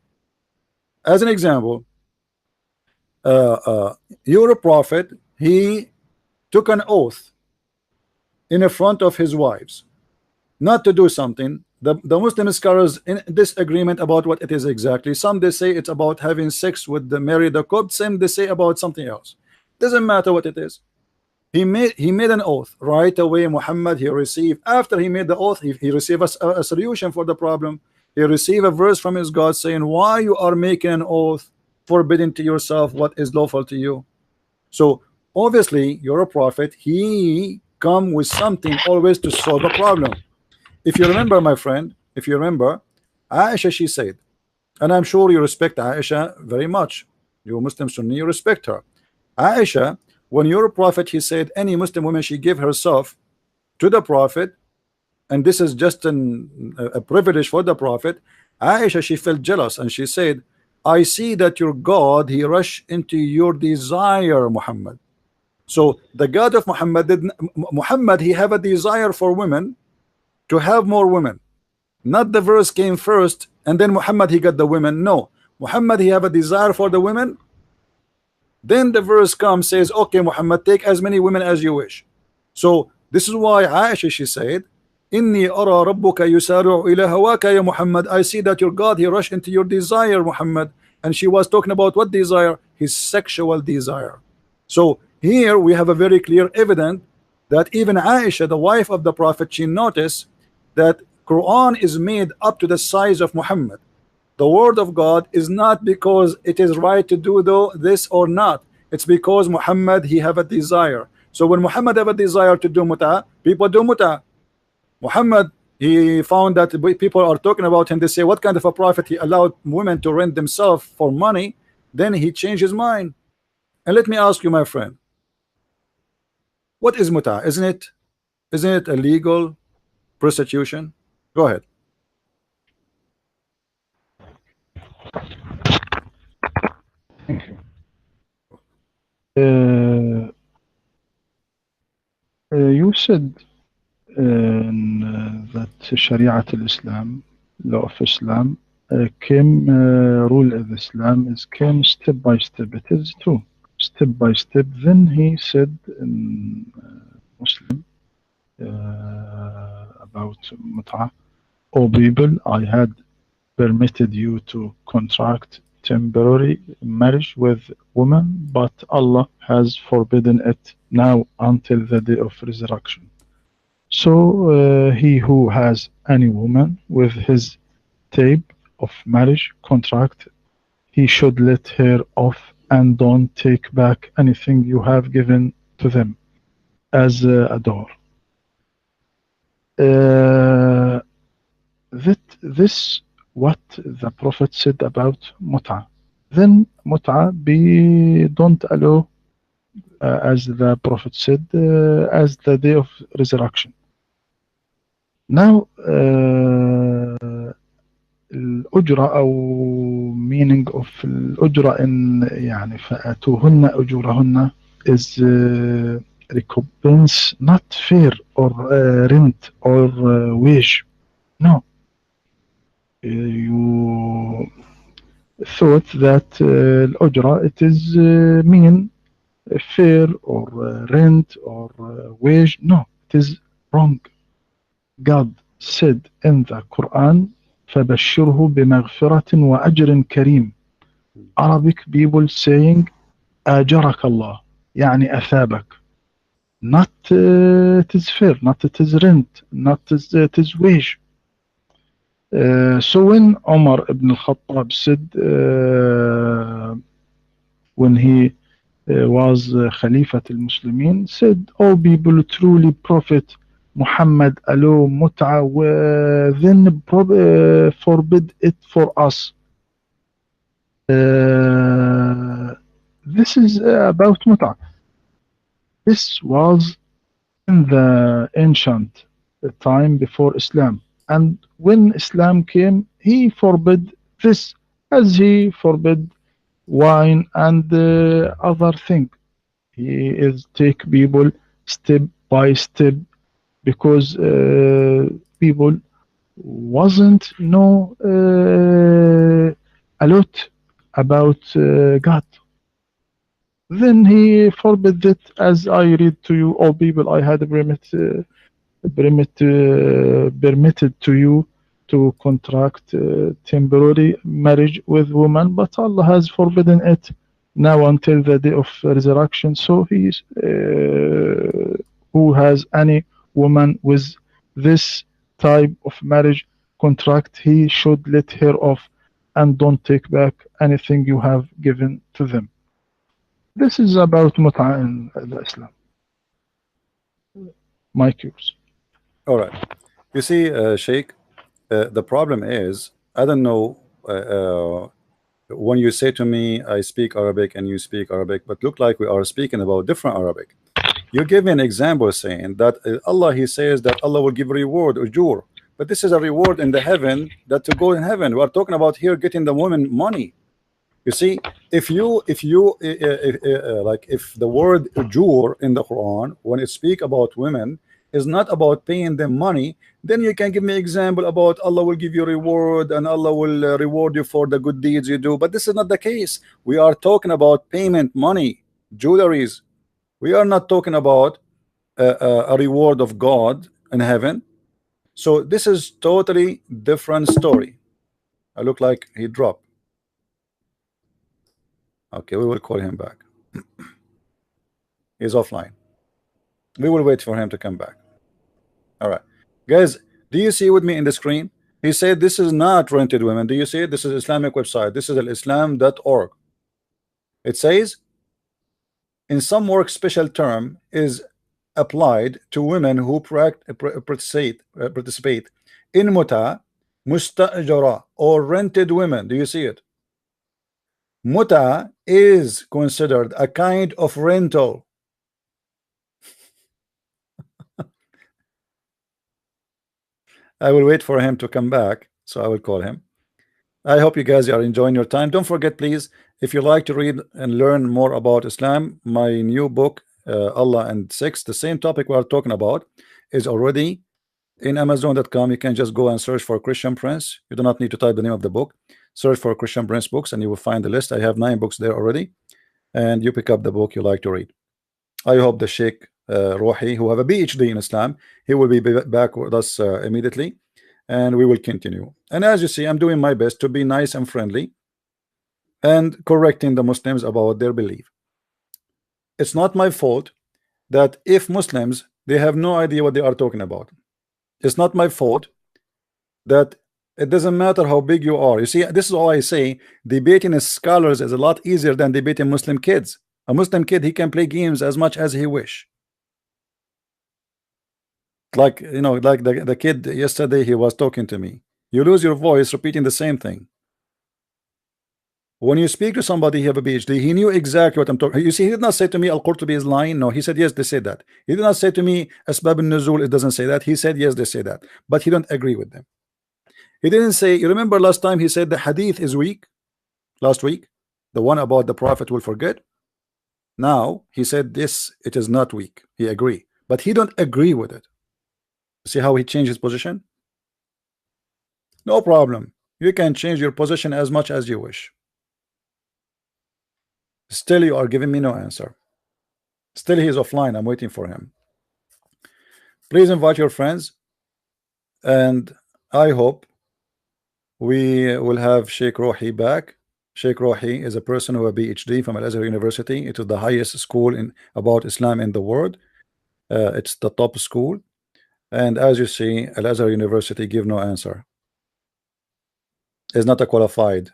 As an example, your prophet, he took an oath in front of his wives not to do something. The Muslim scholars in disagreement about what it is exactly. Some they say it's about having sex with the married couple. Some they say about something else. Doesn't matter what it is. He made an oath right away. Muhammad, he received, after he made the oath, he received a solution for the problem. He received a verse from his God saying, why you are making an oath, forbidding to yourself what is lawful to you. So obviously you're a prophet. He come with something always to solve a problem. If you remember, my friend, if you remember, Aisha, she said, and I'm sure you respect Aisha very much. You Muslim Sunni, you respect her. Aisha, when you're a prophet, he said, any Muslim woman, she give herself to the prophet, and this is just a privilege for the prophet. Aisha, she felt jealous, and she said, I see that your God, he rushed into your desire, Muhammad. So the God of Muhammad, he have a desire for women, to have more women. Not the verse came first and then Muhammad he got the women. No, Muhammad he have a desire for the women. Then the verse comes, says, okay, Muhammad, take as many women as you wish. So this is why Aisha, she said, Inni ara rabbuka yusari'u ila hawaka ya Muhammad. I see that your God he rushed into your desire, Muhammad. And she was talking about what desire? His sexual desire. So here we have a very clear evidence that even Aisha, the wife of the Prophet, she noticed that Quran is made up to the size of Muhammad. The word of God is not because it is right to do this or not. It's because Muhammad he have a desire. So when Muhammad have a desire to do muta, people do muta. Muhammad he found that people are talking about him. They say, what kind of a prophet he allowed women to rent themselves for money? Then he changed his mind. And let me ask you, my friend, what is muta? Isn't it illegal prostitution? Go ahead. You said that Sharia al-Islam, law of Islam, came, rule of Islam came step by step. It is true, step by step. Then he said in Muslim about mut'ah, O people, I had permitted you to contract temporary marriage with women, but Allah has forbidden it now until the day of resurrection. So he who has any woman with his tape of marriage contract, he should let her off and don't take back anything you have given to them as a door. This what the Prophet said about mut'ah. Then mut'ah don't allow, as the Prophet said, as the day of resurrection. Now, الأجرة أو meaning of الأجرة in يعني فآتوهن أجورهن is recompense, not fair or rent or wage. No. You thought that الأجرة it is mean fair or rent or wage. No, it is wrong. God said in the Quran, فَبَشِّرْهُ بِمَغْفِرَةٍ وَأَجْرٍ كَرِيمٍ. Arabic people saying أَجَرَكَ اللَّهِ, يعني أثابك. Not it is fair, not it is rent, not it is wage. So when Omar ibn al-Khattab said, when he was Khalifat al-Muslimin, said, "Oh people, truly Prophet Muhammad allow mut'ah, then forbid it for us." This is about mut'ah. This was in the ancient time before Islam. And when Islam came, he forbid this, as he forbid wine and other thing. He is take people step by step, because people wasn't know a lot about God. then he forbid it, as I read to you, all people, I had permitted to you to contract temporary marriage with woman, but Allah has forbidden it now until the day of resurrection. So he who has any woman with this type of marriage contract, he should let her off and don't take back anything you have given to them. This is about mut'a in Islam. My cures. All right. You see, Sheikh, the problem is, I don't know, when you say to me, I speak Arabic and you speak Arabic, but look like we are speaking about different Arabic. You give me an example saying that Allah, he says that Allah will give reward, ujur, but this is a reward in the heaven, that to go in heaven. We are talking about here getting the woman money. You see, if the word ujur in the Quran, when it speak about women, is not about paying them money, then you can give me example about Allah will give you reward and Allah will reward you for the good deeds you do. But this is not the case. We are talking about payment, money, jewelries. We are not talking about a reward of God in heaven. So this is totally different story. I look like he dropped. Okay, we will call him back. He's offline. We will wait for him to come back. All right, guys, do you see with me in the screen? He said this is not rented women. Do you see it? This is Islamic website. This is alislam.org. It says, in some work, special term is applied to women who participate in muta, mustajara, or rented women. Do you see it? Muta is considered a kind of rental. I will wait for him to come back, so I will call him. I hope you guys are enjoying your time. Don't forget, please, if you like to read and learn more about Islam, my new book, Allah and Sex, the same topic we are talking about, is already in Amazon.com. You can just go and search for Christian Prince. You do not need to type the name of the book. Search for Christian Prince books and you will find the list. I have 9 books there already, and you pick up the book you like to read. I hope the Sheikh Rohi, who have a PhD in Islam, he will be back with us immediately, and we will continue. And as you see, I'm doing my best to be nice and friendly and correcting the Muslims about their belief. It's not my fault that if Muslims, they have no idea what they are talking about. It's not my fault that it doesn't matter how big you are. You see, this is all I say. Debating as scholars is a lot easier than debating Muslim kids. A Muslim kid, he can play games as much as he wish. Like, you know, like the kid yesterday, he was talking to me. You lose your voice repeating the same thing. When you speak to somebody, he have a PhD, he knew exactly what I'm talking. You see, he did not say to me, Al-Qurtubi is lying. No, he said, yes, they said that. He did not say to me, Asbab al-Nuzul, it doesn't say that. He said, yes, they say that. But he don't agree with them. He didn't say, you remember last time he said the hadith is weak? Last week, the one about the Prophet will forget. Now he said this, it is not weak. He agree, but he don't agree with it. See how he changed his position? No problem. You can change your position as much as you wish. Still you are giving me no answer. Still he is offline. I'm waiting for him. Please invite your friends, and I hope we will have Sheikh Rohi back. Sheikh Rohi is a person who has a PhD from Azhar University. It is the highest school in about Islam in the world. It's the top school, and as you see, Al-Azhar University give no answer. Is not a qualified.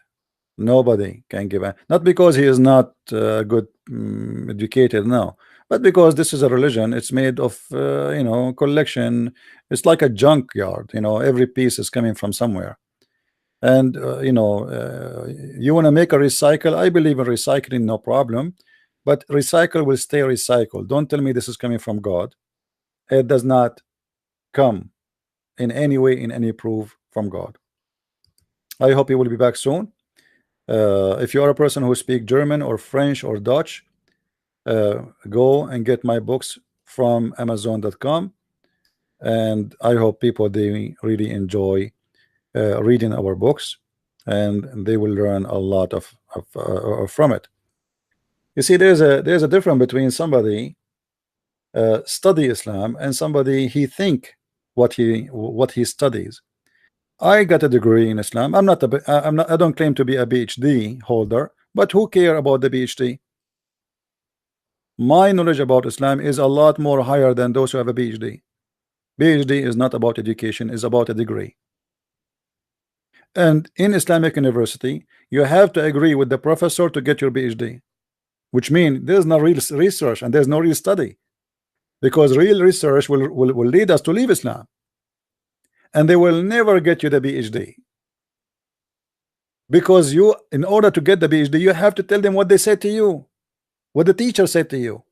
Nobody can give a, not because he is not good educated, no, but because this is a religion. It's made of you know, collection. It's like a junkyard. You know, every piece is coming from somewhere. And you know, you want to make a recycle. I believe in recycling, no problem, but recycle will stay recycled. Don't tell me this is coming from God. It does not come in any way, in any proof from God. I hope you will be back soon. If you are a person who speak German or French or Dutch, go and get my books from Amazon.com, and I hope people, they really enjoy reading our books, and they will learn a lot of from it. You see, there's a difference between somebody study Islam and somebody he think what he studies. I got a degree in Islam. I don't claim to be a PhD holder, but who care about the PhD? My knowledge about Islam is a lot more higher than those who have a PhD. PhD is not about education, it's about a degree. And in Islamic university, you have to agree with the professor to get your PhD, which means there's no real research and there's no real study, because real research will lead us to leave Islam, and they will never get you the PhD, because you, in order to get the PhD, you have to tell them what they said to you, what the teacher said to you.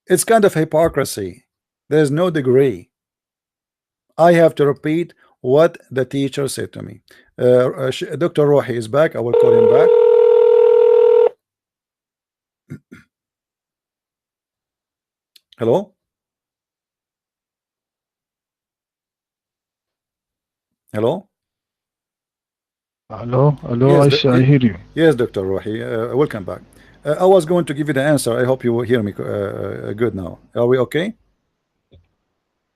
It's kind of hypocrisy. There's no degree. I have to repeat what the teacher said to me. Dr. Rohi is back. I will call him back. Hello? Hello? Hello, hello, Yes, I hear you. Yes, Dr. Rohi, welcome back. I was going to give you the answer. I hope you will hear me good now. Are we okay?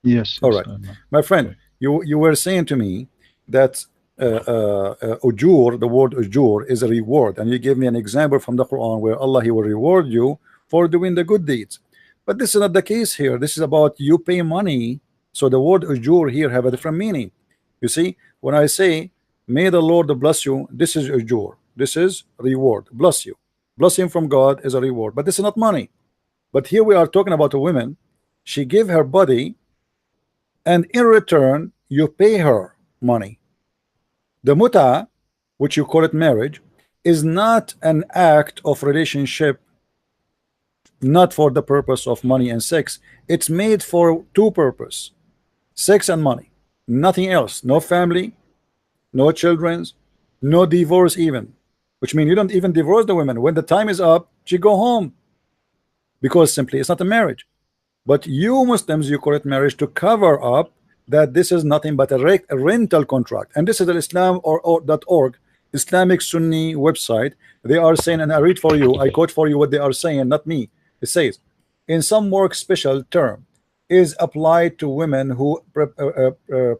Yes. All right, my friend, you were saying to me that ujur, the word ujur is a reward, and you gave me an example from the Quran where Allah, he will reward you for doing the good deeds. But this is not the case here. This is about you pay money. So the word ujur here have a different meaning. You see, when I say may the Lord bless you, this is ujur, this is reward. Bless you, blessing from God is a reward, but this is not money. But here we are talking about a woman. She gave her body, and in return you pay her money. The muta, which you call it marriage, is not an act of relationship, not for the purpose of money and sex. It's made for two purposes: sex and money, nothing else. No family, no children, no divorce even, which means you don't even divorce the women. When the time is up, she go home, because simply it's not a marriage. But you Muslims, you call it marriage to cover up that this is nothing but a rental contract. And this is the Islam.org, Islamic Sunni website. They are saying, and I read for you, I quote for you what they are saying, not me. It says, in some work special term is applied to women who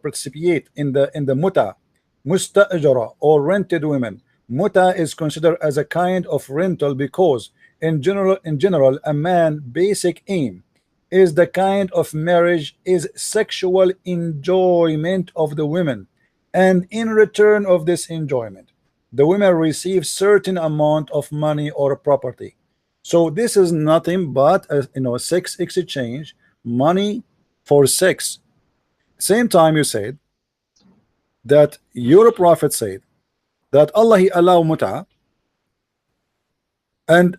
participate in the muta, musta'jara, or rented women. Muta is considered as a kind of rental because in general a man basic aim is the kind of marriage is sexual enjoyment of the women, and in return of this enjoyment the women receive certain amount of money or property. So this is nothing but a sex exchange, money for sex. Same time you said that your prophet said that Allah, he allow muta, and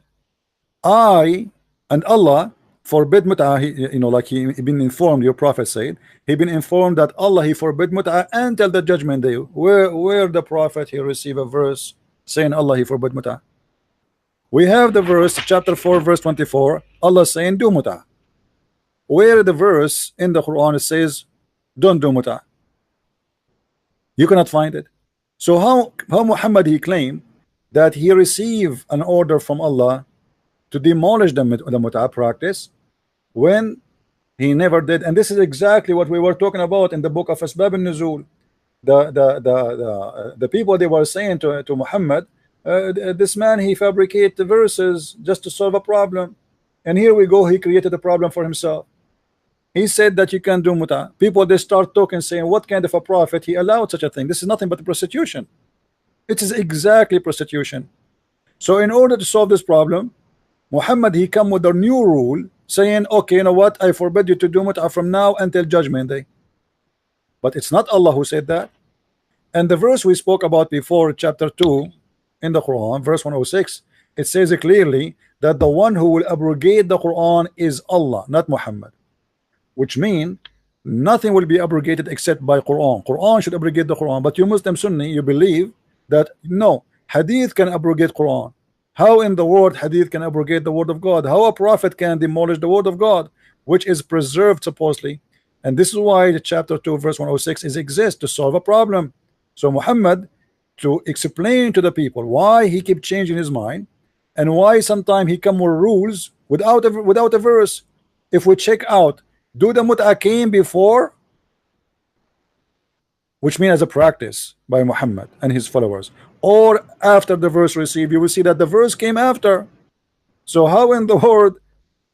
Allah forbid muta. Like he been informed, your prophet said he been informed that Allah, he forbid muta until the judgment day. Where the prophet he receive a verse saying Allah, he forbid muta? We have the verse, chapter 4 verse 24, Allah saying do muta. Where the verse in the Quran it says don't do muta? You cannot find it. So how Muhammad he claimed that he received an order from Allah to demolish the muta practice when he never did? And this is exactly what we were talking about in the book of Asbab al-Nuzul. The people, they were saying to Muhammad, this man, he fabricated the verses just to solve a problem, and here we go, he created a problem for himself. He said that you can do muta. People, they start talking, saying, what kind of a prophet he allowed such a thing? This is nothing but prostitution. It is exactly prostitution. So in order to solve this problem, Muhammad, he come with a new rule saying, okay, you know what, I forbid you to do muta from now until judgment day. But it's not Allah who said that. And the verse we spoke about before, chapter 2 in the Quran, verse 106, it says clearly that the one who will abrogate the Quran is Allah, not Muhammad. Which means nothing will be abrogated except by Quran. Quran should abrogate the Quran. But you Muslim Sunni, you believe that no, Hadith can abrogate Quran. How in the world Hadith can abrogate the word of God? How a prophet can demolish the word of God, which is preserved supposedly? And this is why the chapter 2 verse 106 is exist to solve a problem. So Muhammad, to explain to the people why he kept changing his mind, and why sometimes he come with rules without a verse. If we check out, do the mut'a came before, which means as a practice by Muhammad and his followers, or after the verse received? You will see that the verse came after. So how in the world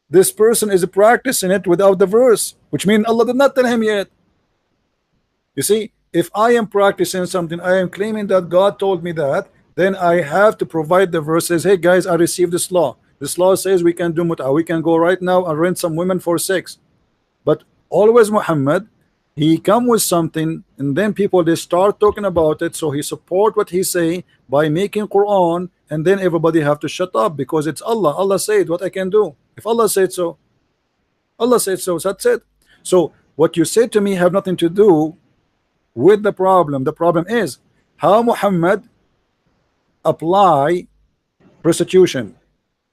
this person is practicing it without the verse, which means Allah did not tell him yet? You see, if I am practicing something, I am claiming that God told me that, then I have to provide the verses. Hey guys, I received this law. This law says we can do mut'a. We can go right now and rent some women for sex. But always Muhammad, he come with something, and then people, they start talking about it. So he support what he say by making Quran, and then everybody have to shut up because it's Allah. Allah said what I can do. If Allah said so, Allah said so. That's it. So what you said to me have nothing to do with the problem. The problem is how Muhammad apply prostitution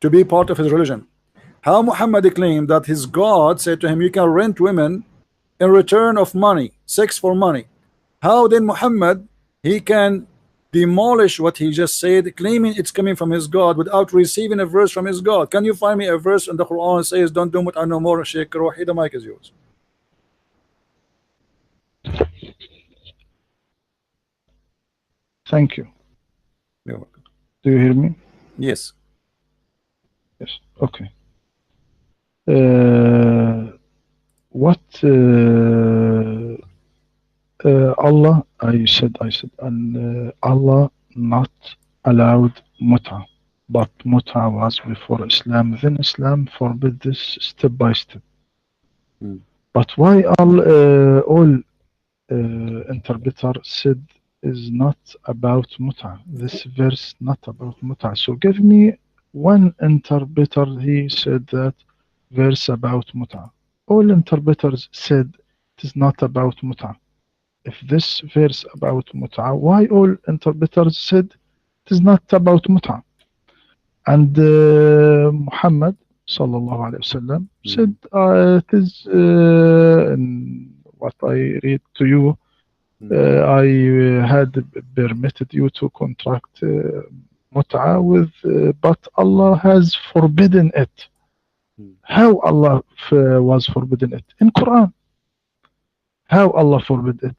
to be part of his religion. How Muhammad claimed that his God said to him, you can rent women in return of money, sex for money. How then Muhammad, he can demolish what he just said, claiming it's coming from his God without receiving a verse from his God? Can you find me a verse in the Quran that says don't do mut'a no more? Sheikh Rohi, the mic is yours. Thank you. You're welcome. Do you hear me? Yes. Yes. Okay. What Allah, I said, and Allah not allowed mut'a, but mut'a was before Islam. Then Islam forbid this step by step. But why all interpreter said is not about mut'a? This verse not about mut'a. So give me one interpreter he said that verse about mut'a. All interpreters said it is not about mut'a. If this verse about mut'a, why all interpreters said it is not about mut'a? And Muhammad sallallahu alaihi wasallam said it is in what I read to you. I had permitted you to contract mut'a with, but Allah has forbidden it. How Allah was forbidden it? In Quran. How Allah forbid it?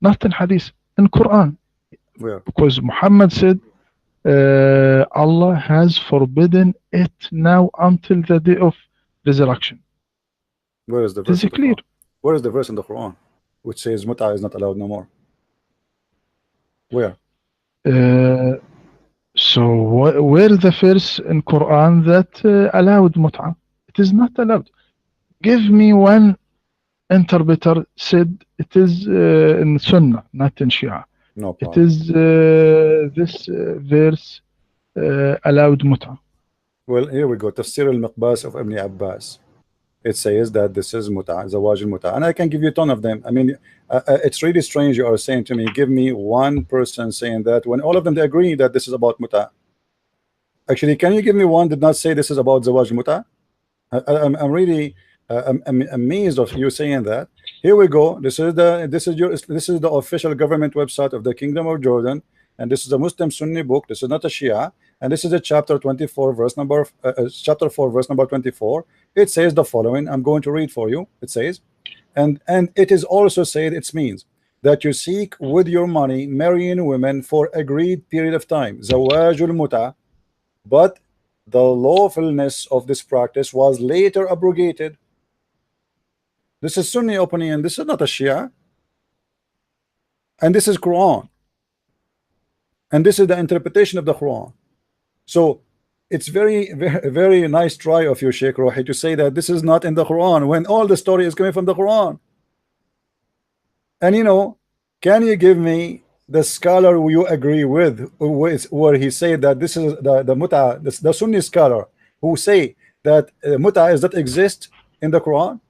Not in Hadith, in Quran. Where? Because Muhammad said Allah has forbidden it now until the day of resurrection. Where is the verse? Is it clear? Where is the verse in the Quran which says mut'a is not allowed no more? Where? So where is the verse in Quran that allowed mut'a? It is not allowed. Give me one interpreter said it is in Sunnah, not in Shia. No problem. It is this verse allowed mut'a. Well, here we go. Tafsir al-Miqbas of Ibn Abbas. It says that this is mut'a, zawaj al-mut'a, and I can give you a ton of them. I mean, it's really strange you are saying to me, give me one person saying that when all of them they agree that this is about mut'a. Actually, can you give me one did not say this is about zawaj al-mut'a? I'm really I'm amazed of you saying that. Here we go. This is the official government website of the Kingdom of Jordan, and this is a Muslim Sunni book. This is not a Shia, and this is a chapter 24, verse number chapter 4, verse number 24. It says the following. I'm going to read for you. It says, and it is also said, it means that you seek with your money marrying women for agreed period of time, zawajul muta, but the lawfulness of this practice was later abrogated. This is Sunni opinion. This is not a Shia, and this is Quran, and this is the interpretation of the Quran. So it's very nice try of you, Sheikh Rohi, to say that this is not in the Quran when all the story is coming from the Quran. And you know, can you give me the scholar who you agree with where he said that this is the muta, the Sunni scholar who say that muta does not exist in the Quran?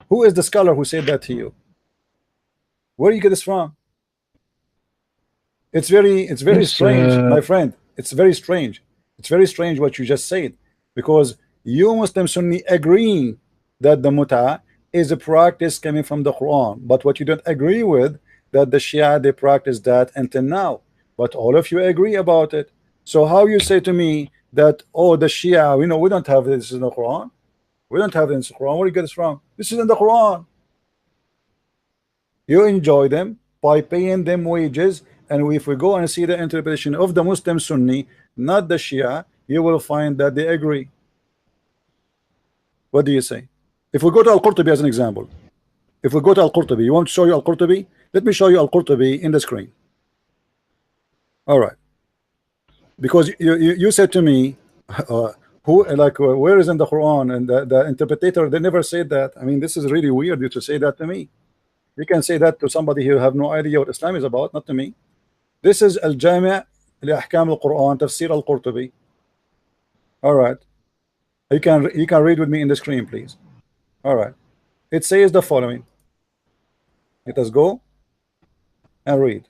Who is the scholar who said that to you? Where do you get this from? It's very strange, my friend. It's very strange. It's very strange what you just said, because you Muslim Sunni agreeing that the muta is a practice coming from the Quran, but what you don't agree with that the Shia they practice that until now, but all of you agree about it. So how you say to me that, oh, the Shia, we know we don't have this in the Quran. We don't have it in the Quran. Where do you get this from? This is in the Quran. You enjoy them by paying them wages, and if we go and see the interpretation of the Muslim Sunni, not the Shia, you will find that they agree. What do you say? If we go to Al-Qurtubi as an example, if we go to Al-Qurtubi, you want to show you Al-Qurtubi? Let me show you Al-Qurtubi in the screen. All right. Because you said to me, where is in the Quran? And the interpreter, they never said that. I mean, this is really weird you to say that to me. You can say that to somebody who have no idea what Islam is about, not to me. This is Al-Jami' li Ahkam al-Quran, Tafsir al-Qurtubi. All right. You can read with me in the screen, please. All right. It says the following. Let us go and read.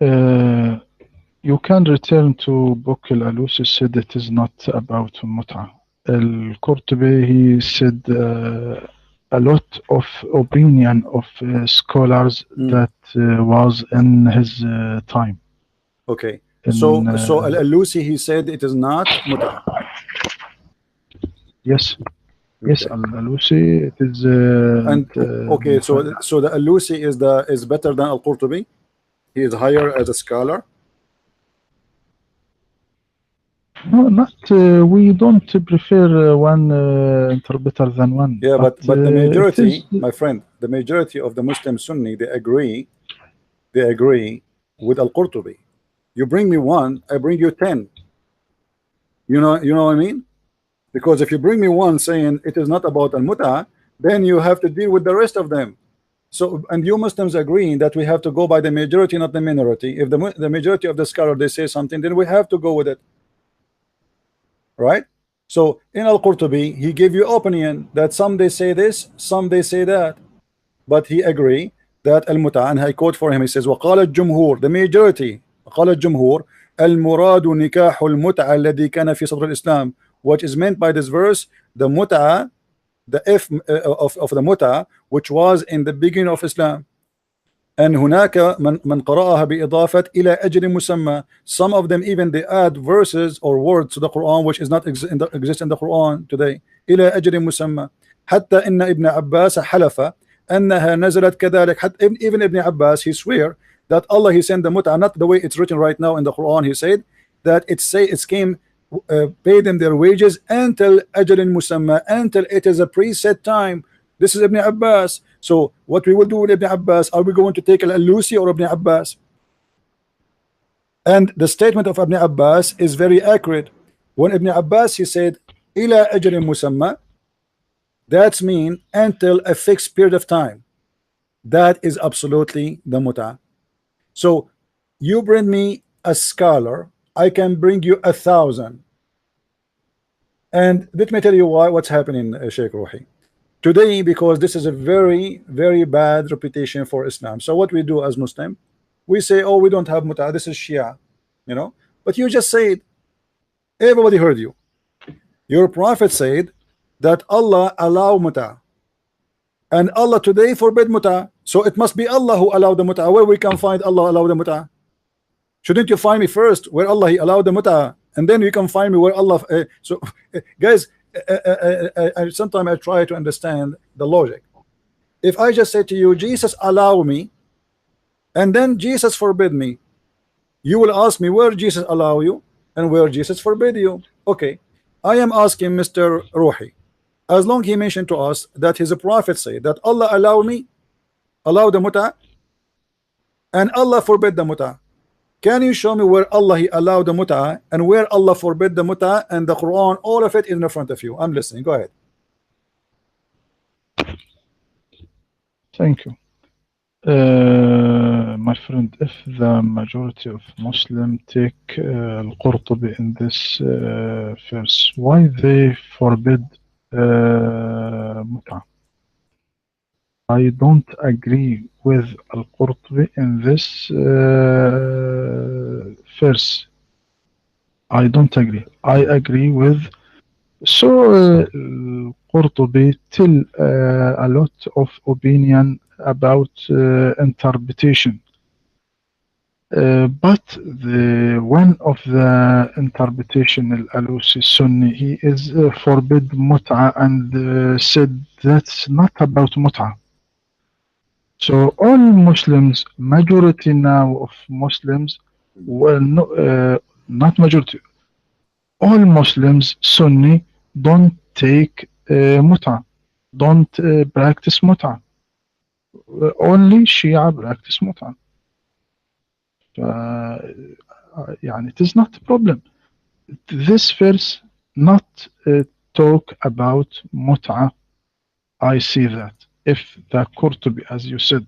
You can return to Book al-Alusi said it is not about Mut'ah. Al-Qurtubi, he said a lot of opinion of scholars that was in his time. Okay. So Al-Alusi, he said it is not Mut'ah. Yes. Yes, Al-Alusi, it is. Okay, so the Al-Alusi is better than Al-Qurtubi. He is higher as a scholar. No, not. We don't prefer one interpreter than one. Yeah, but the majority, my friend, the majority of the Muslim Sunni, they agree with Al-Qurtubi. You bring me one, I bring you 10. You know what I mean? Because if you bring me one saying it is not about Al-Mut'ah, then you have to deal with the rest of them. So, and you Muslims agreeing that we have to go by the majority, not the minority. If the majority of the scholar they say something, then we have to go with it. Right? So in Al-Qurtubi, he gave you opinion that some they say this, some they say that, but he agree that Al-Mut'ah, and I quote for him, he says, وقال الجمهور, the majority, قال الجمهور المراد نكاح المتعة الذي كان في صدر الإسلام. What is meant by this verse, the mut'ah, the if of the mut'ah, which was in the beginning of Islam. And هناك من قرأها بإضافة إلى أجل مسمى. Some of them even they add verses or words to the Quran which is not exist in the Quran today. إلى أجل مسمى. حتى إن ابن عباس حلف أنها نزلت كذلك. Even Ibn Abbas, he swear that Allah, he sent the mut'ah, not the way it's written right now in the Quran. He said that it came, pay them their wages until أجل مسمى, until it is a preset time. This is Ibn Abbas. So what we will do with Ibn Abbas, are we going to take Al-Alusi or Ibn Abbas? And the statement of Ibn Abbas is very accurate. When Ibn Abbas, he said إلى أجل مسمى, that's mean until a fixed period of time. That is absolutely the mut'ah. So you bring me a scholar, I can bring you 1,000. And let me tell you what's happening, Sheikh Rohi. Today, because this is a very, very bad reputation for Islam. So what we do as Muslim, we say, oh, we don't have mut'ah, this is Shia, you know. But you just said, everybody heard you. Your prophet said that Allah allow mut'ah. And Allah today forbid mut'ah. So it must be Allah who allowed the mut'ah. Where we can find Allah allowed the mut'ah? Shouldn't you find me first where Allah he allowed the mut'ah, and then you can find me where Allah guys, sometimes I try to understand the logic. If I just say to you, Jesus allow me, and then Jesus forbid me, you will ask me where Jesus allow you and where Jesus forbid you. Okay, I am asking Mr. Rohi, as long he mentioned to us that his prophet said that Allah allow me, allow the mut'ah, and Allah forbid the mut'ah. Can you show me where Allah he allowed the mut'ah and where Allah forbid the mut'ah? And the Quran, all of it is in front of you. I'm listening. Go ahead. Thank you. My friend, if the majority of Muslims take Al-Qurtubi in this verse, why they forbid mut'ah? I don't agree with Al-Qurtubi in this verse. I don't agree. I agree with. So Qurtubi tell a lot of opinion about interpretation. But one of the interpretation al-Alusi Sunni, he is forbid mut'a and said that's not about mut'a. So all Muslims, majority now of Muslims, well, no, not majority, all Muslims, Sunni, don't take mut'a, don't practice mut'a. Only Shia practice mut'a. يعني it is not a problem. This verse not talk about mut'a. I see that. If the Qurtubi, as you said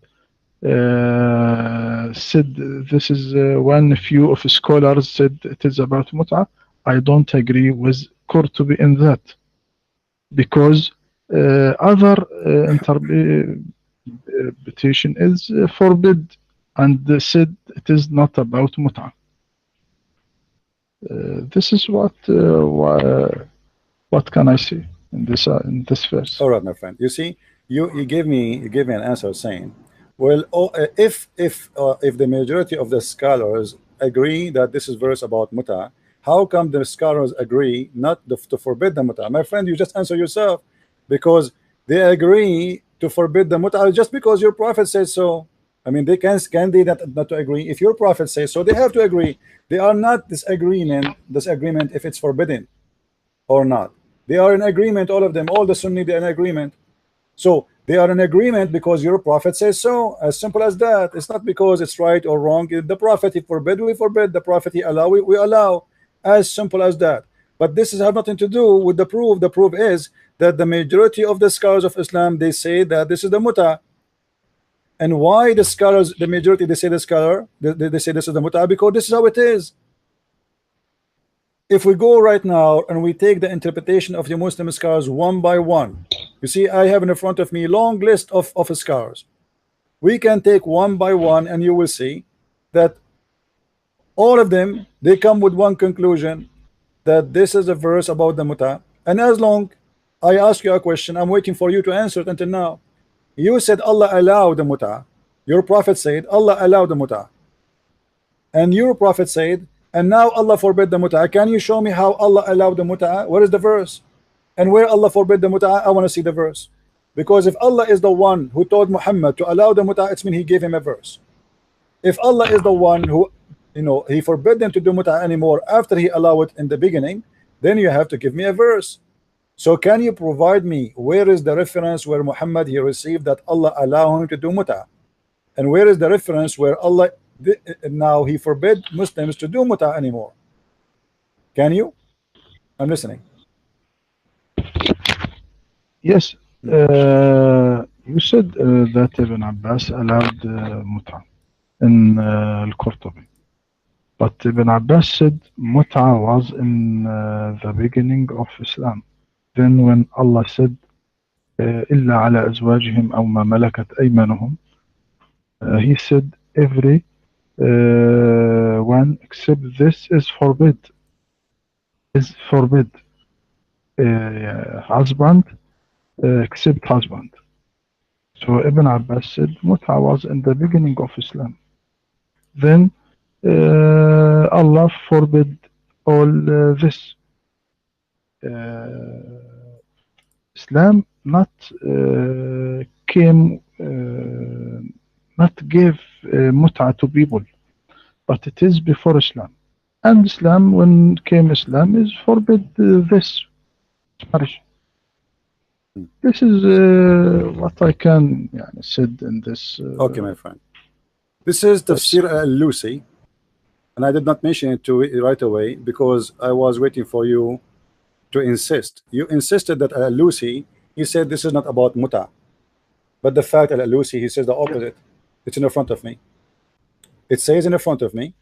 this is one few of scholars said it is about mut'a, I don't agree with Qurtubi in that, because other interpretation is forbid and said it is not about mut'a. This is what can I say in this verse? All right, my friend. You see, you gave me an answer saying, well, if the majority of the scholars agree that this is verse about muta, how come the scholars agree not to forbid the muta? My friend, you just answer yourself, because they agree to forbid the muta just because your prophet says so. I mean, they can they not to agree? If your prophet says so, they have to agree. They are not disagreement if it's forbidden or not. They are in agreement, all of them, all the Sunni, they're in agreement. So they are in agreement because your prophet says so. As simple as that. It's not because it's right or wrong. The prophet, he forbid, we forbid. The prophet, he allow, we allow. As simple as that. But this has nothing to do with the proof. The proof is that the majority of the scholars of Islam, they say that this is the muta. And why the scholars, the majority, they say the scholar, they say this is the muta, because this is how it is. If we go right now and we take the interpretation of the Muslim scholars one by one, you see, I have in front of me a long list of scholars. We can take one by one, and you will see that all of them, they come with one conclusion, that this is a verse about the muta. And as long I ask you a question, I'm waiting for you to answer it until now. You said Allah allowed the muta. Your prophet said Allah allowed the muta. And your prophet said, and now Allah forbid the muta. Can you show me how Allah allowed the muta? Where is the verse? And where Allah forbid the muta, I want to see the verse. Because if Allah is the one who told Muhammad to allow the muta, it's mean he gave him a verse. If Allah is the one who, you know, he forbid them to do muta anymore after he allowed it in the beginning, then you have to give me a verse. So can you provide me where is the reference where Muhammad he received that Allah allow him to do muta? And where is the reference where Allah now he forbid Muslims to do muta anymore? Can you? I'm listening. Yes, you said that Ibn Abbas allowed muta in al-Qurtubi, but Ibn Abbas said muta was in the beginning of Islam. Then when Allah said إلا على أزواجهم أو ما ملكت أيمانهم, he said every one except this is forbid. Husband except husband. So Ibn Abbas said muta was in the beginning of Islam. Then Allah forbid all this. Islam not not give muta to people, but it is before Islam. And Islam, when came Islam, is forbid this marriage. This is what I can said in this. Okay, my friend. This is Tafsir al-Lusi, and I did not mention it to it right away because I was waiting for you to insist. You insisted that al-Lusi, he said this is not about muta, but the fact that al-Lusi, he says the opposite. It's in the front of me. It says in the front of me,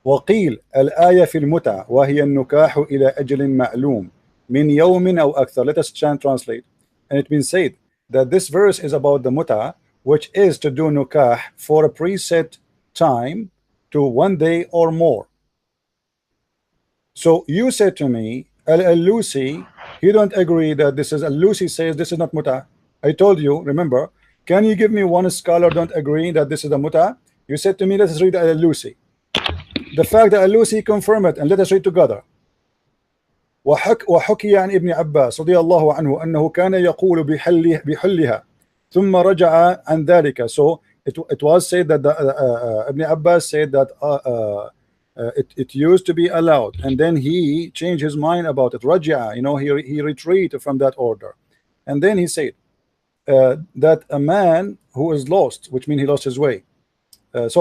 وقيل الآية في المتع وهي النكاح إلى أجل معلوم من يوم أو أكثر. Let us translate. And it been said that this verse is about the muta, which is to do nukah for a preset time to 1 day or more. So you said to me, al-Lusi, you don't agree that this is al-Lusi says this is not muta. I told you, remember, can you give me one scholar don't agree that this is the muta? You said to me, let us read Al-Alusi. The fact that Al-Alusi confirmed it, and let us read together. وحكي عن ابن عباس رضي الله عنه أنه كان يقول بحلها ثم رجع عن ذلك. So it was said that Ibn Abbas said that it used to be allowed, and then he changed his mind about it. رجع, you know, he retreated from that order, and then he said that a man who is lost, which means he lost his way. God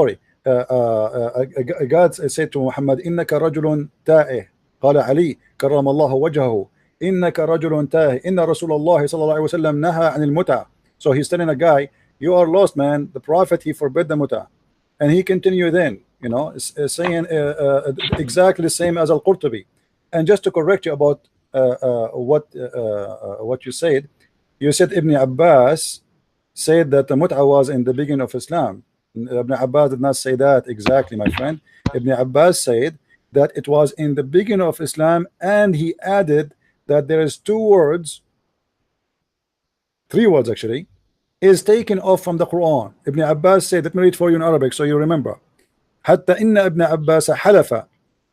said to Muhammad, إنك رجل تائه. قال علي كرم الله وجهه إنك رجل تائه إن رسول الله صلى الله عليه وسلم نهى عن المتعة. So he's telling a guy, you are lost, man. The Prophet, he forbid the muta, and he continued then, you know, saying exactly the same as Al-Qurtubi. And just to correct you about what you said Ibn Abbas said that the muta was in the beginning of Islam. Ibn Abbas did not say that exactly, my friend. Ibn Abbas said that it was in the beginning of Islam, and he added that there is three words actually, is taken off from the Quran. Ibn Abbas said, let me read for you in Arabic so you remember. حتى إن ابن عباس حلف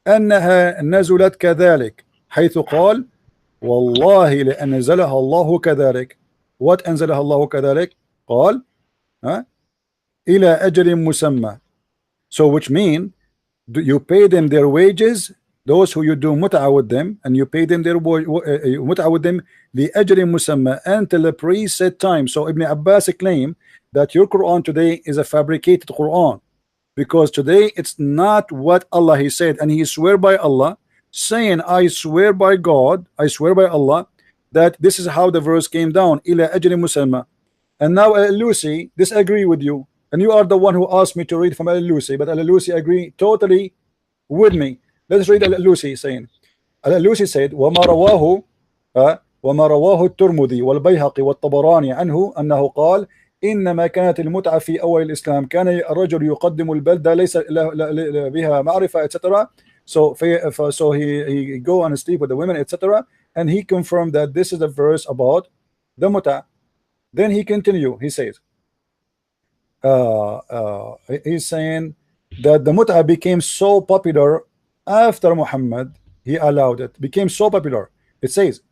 أنها نزلت كذلك حيث قال والله لأنزلها الله كذلك. What أنزلها الله كذلك? قال إلى أجل مسمى. So which mean you pay them their wages, those who you do mut'a with them, and you pay them their mut'a with them the أجل مسمى until the preset time. So Ibn Abbas claimed that your Quran today is a fabricated Quran, because today it's not what Allah he said, and he swear by Allah, saying I swear by God, I swear by Allah that this is how the verse came down, إلى أجل مسمى. And now Al-Alusi disagree with you, and you are the one who asked me to read from Al-Alusi, but Al-Alusi agree totally with me. Let's read Al-Alusi saying, Al-Alusi said وما رواه الترمذي والبيهقي والطبراني عنه أنه قال إنما كانت المتعة في أول الإسلام كان الرجل يقدم البلدة ليس بها معرفة etc. So he go and sleep with the women etc. And he confirmed that this is a verse about the muta. Then he continue, he says he's saying that the muta became so popular after Muhammad, he allowed it, became so popular. It says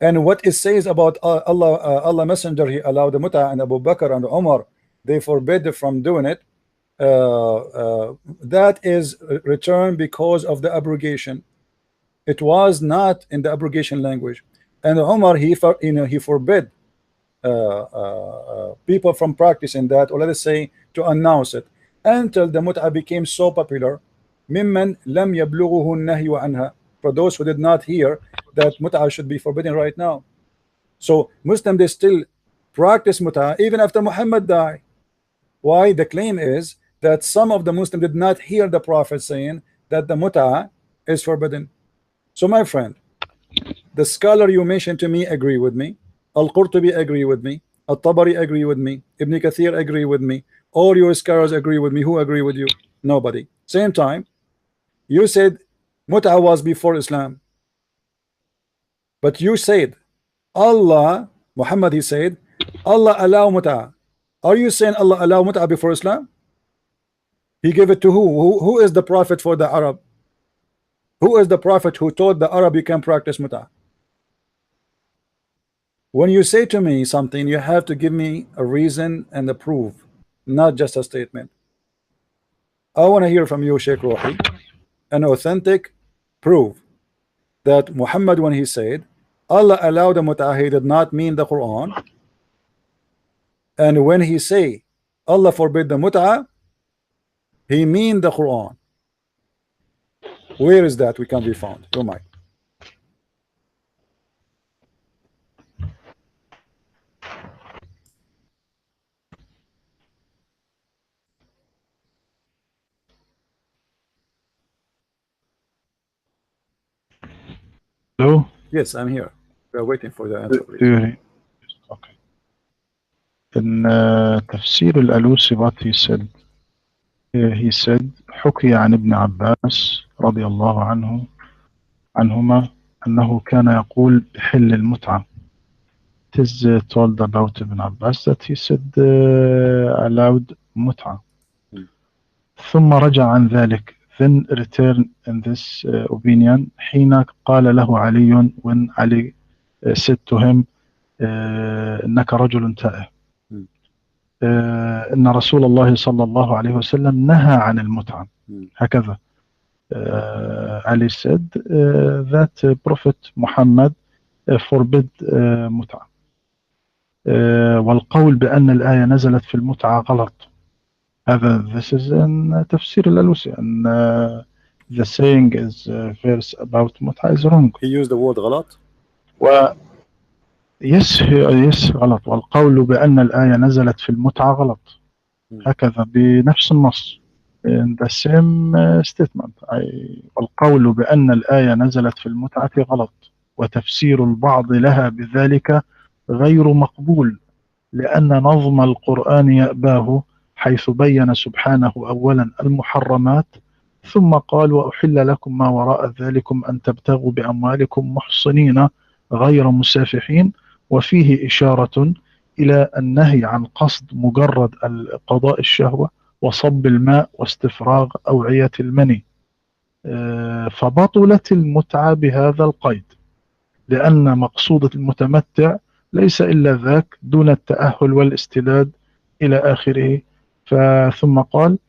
and what it says about Allah Messenger, he allowed the muta, and Abu Bakr and Umar, they forbid from doing it. That is returned because of the abrogation. It was not in the abrogation language, and Umar he forbid people from practicing that, or let us say to announce it, until the muta became so popular. ممن لم يبلغه النهي عنها, for those who did not hear that muta should be forbidden right now. So Muslims, they still practice muta even after Muhammad died. Why? The claim is that some of the Muslims did not hear the Prophet saying that the muta is forbidden. So my friend, the scholar you mentioned to me agree with me, Al-Qurtubi agree with me, Al-Tabari agree with me, Ibn Kathir agree with me, all your scholars agree with me. Who agree with you? Nobody. Same time, you said muta was before Islam, but you said Allah, Muhammad, he said Allah allow muta. Are you saying Allah allow muta before Islam? He gave it to who? Who is the prophet for the Arab? Who is the prophet who told the Arab you can practice muta? When you say to me something, you have to give me a reason and a proof, not just a statement. I want to hear from you, Sheikh Rohi, an authentic proof that Muhammad, when he said Allah allowed the muta, he did not mean the Quran, and when he say Allah forbid the muta, he mean the Quran. Where is that we can be found? Your mic. Hello? Yes, I'm here. We are waiting for the answer. Okay. In Tafsir al-Alusi, what he said, حكي عن ابن عباس رضي الله عنهما أنه كان يقول بحل المتعة it is told about Ibn Abbas that he said allowed متعة. ثم رجع عن ذلك, then return in this opinion حين قال له علي, when Ali said to him إنك رجل تائه. إن رسول الله صلى الله عليه وسلم نهى عن المتعة. هكذا Ali said that Prophet Muhammad forbid متعة. والقول بأن الآية نزلت في المتعة غلط. هذا this is in تفسير الألوسي, and the saying is verse about متعة is wrong. He used the word غلط. yes غلط. والقول بأن الآية نزلت في المتعة غلط. هكذا بنفس النص in the same statement. والقول بأن الآية نزلت في المتعة غلط, وتفسير البعض لها بذلك غير مقبول, لأن نظم القرآن يأباه, حيث بين سبحانه أولا المحرمات ثم قال وأحل لكم ما وراء ذلكم أن تبتغوا بأموالكم محصنين غير مسافحين, وفيه إشارة إلى النهي عن قصد مجرد قضاء الشهوة وصب الماء واستفراغ أوعية المني. فبطلت المتعة بهذا القيد, لأن مقصودة المتمتع ليس إلا ذاك دون التأهل والاستداد إلى آخره. ثم قال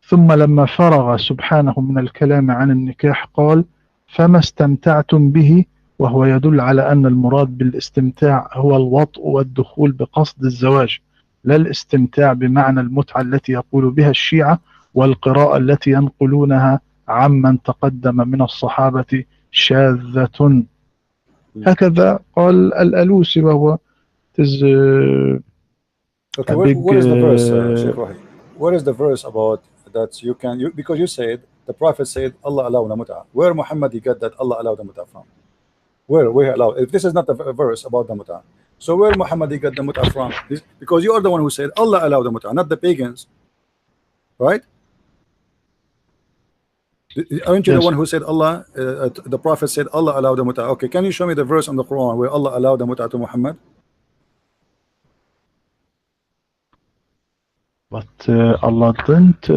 ثم لما فرغ سبحانه من الكلام عن النكاح قال فما استمتعتم به, وهو يدل على أن المراد بالاستمتاع هو الوطء والدخول بقصد الزواج, لا الاستمتاع بمعنى المتعة التي يقول بها الشيعة, والقراءة التي ينقلونها عمن تقدم من الصحابة شاذة. هكذا قال الألوسي, وهو okay, what is the verse, Sheikh Rohi? What is the verse about that you can, because you said the Prophet said Allah allowed the mut'ah. Where Muhammad he got that Allah allowed the mut'ah from? Where allowed? If this is not a verse about the mut'ah, so where Muhammad he got the mut'ah from? Because you are the one who said Allah allowed the mut'ah, not the pagans, right? Aren't you the one who said Allah, the Prophet said Allah allowed the mut'ah? Okay, can you show me the verse on the Quran where Allah allowed the mut'ah to Muhammad? But Allah didn't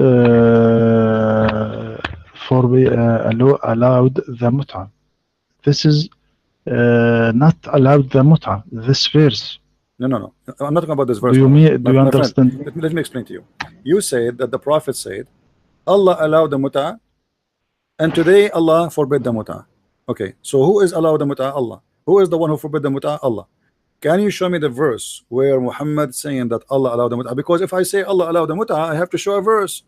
allowed the mut'ah. This is not allowed the mut'ah. This verse. No. I'm not talking about this verse. Do you understand? Let me explain to you. You said that the Prophet said Allah allowed the mut'ah, and today Allah forbid the mut'ah. Okay, so who is allowed the mut'ah? Allah. Who is the one who forbid the mut'ah? Allah. Can you show me the verse where Muhammad saying that Allah allowed the mut'ah? Because if I say Allah allowed the mut'ah, I have to show a verse.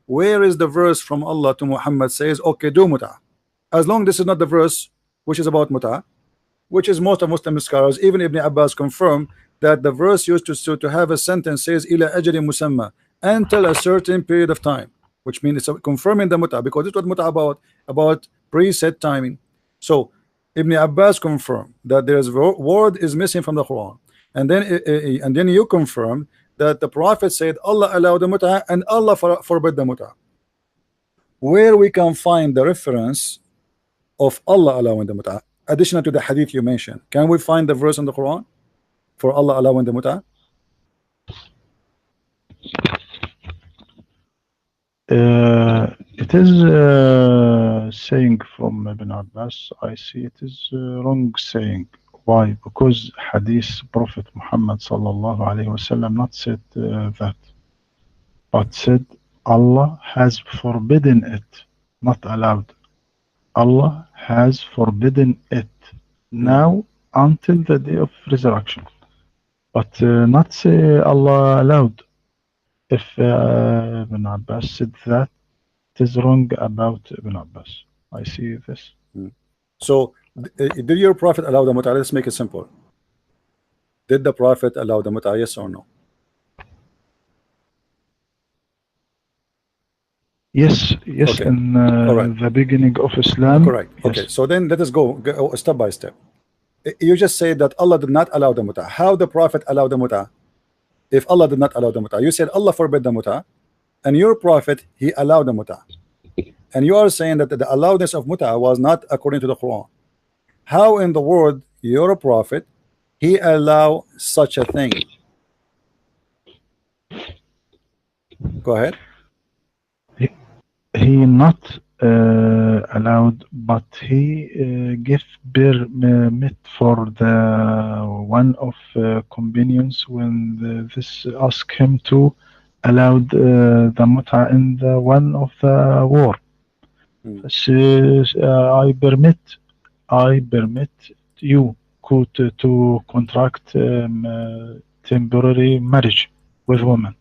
Where is the verse from Allah to Muhammad says, okay, do mut'ah? As long as this is not the verse which is about mut'ah, which is most of Muslim scholars, even Ibn Abbas confirm that the verse used to have a sentence says ila ajri musamma, until a certain period of time, which means it's confirming the mut'ah, because it's what mut'ah about preset timing. So Ibn Abbas confirmed that there's word is missing from the Quran, and then you confirm that the Prophet said Allah allowed the mut'ah and Allah forbid the mut'ah. Where we can find the reference of Allah allowing the mut'ah, additional to the hadith you mentioned? Can we find the verse in the Quran for Allah allowing the mut'ah? It is saying from Ibn Abbas. I see it is wrong saying. Why? Because hadith Prophet Muhammad sallallahu alaihi wasallam not said that, but said Allah has forbidden it, not allowed. Allah has forbidden it now until the day of resurrection, but not say Allah allowed. If Ibn Abbas said that, it is wrong about Ibn Abbas. I see this. So did your Prophet allow the mut'ah? Let's make it simple. Did the Prophet allow the mut'ah, yes or no? Yes, okay. In the beginning of Islam. Correct. Yes. Okay, so then let us go step by step. You just say that Allah did not allow the mut'ah. How the Prophet allowed the mut'ah? If Allah did not allow the mut'ah, you said Allah forbid the mut'ah, and your Prophet he allowed the mut'ah, and you are saying that the allowedness of mut'ah was not according to the Quran. How in the world your Prophet he allow such a thing? Go ahead. He not allowed, but he give permit for the one of companions when this ask him to allow the muta in the one of the war. I permit you to contract temporary marriage with women.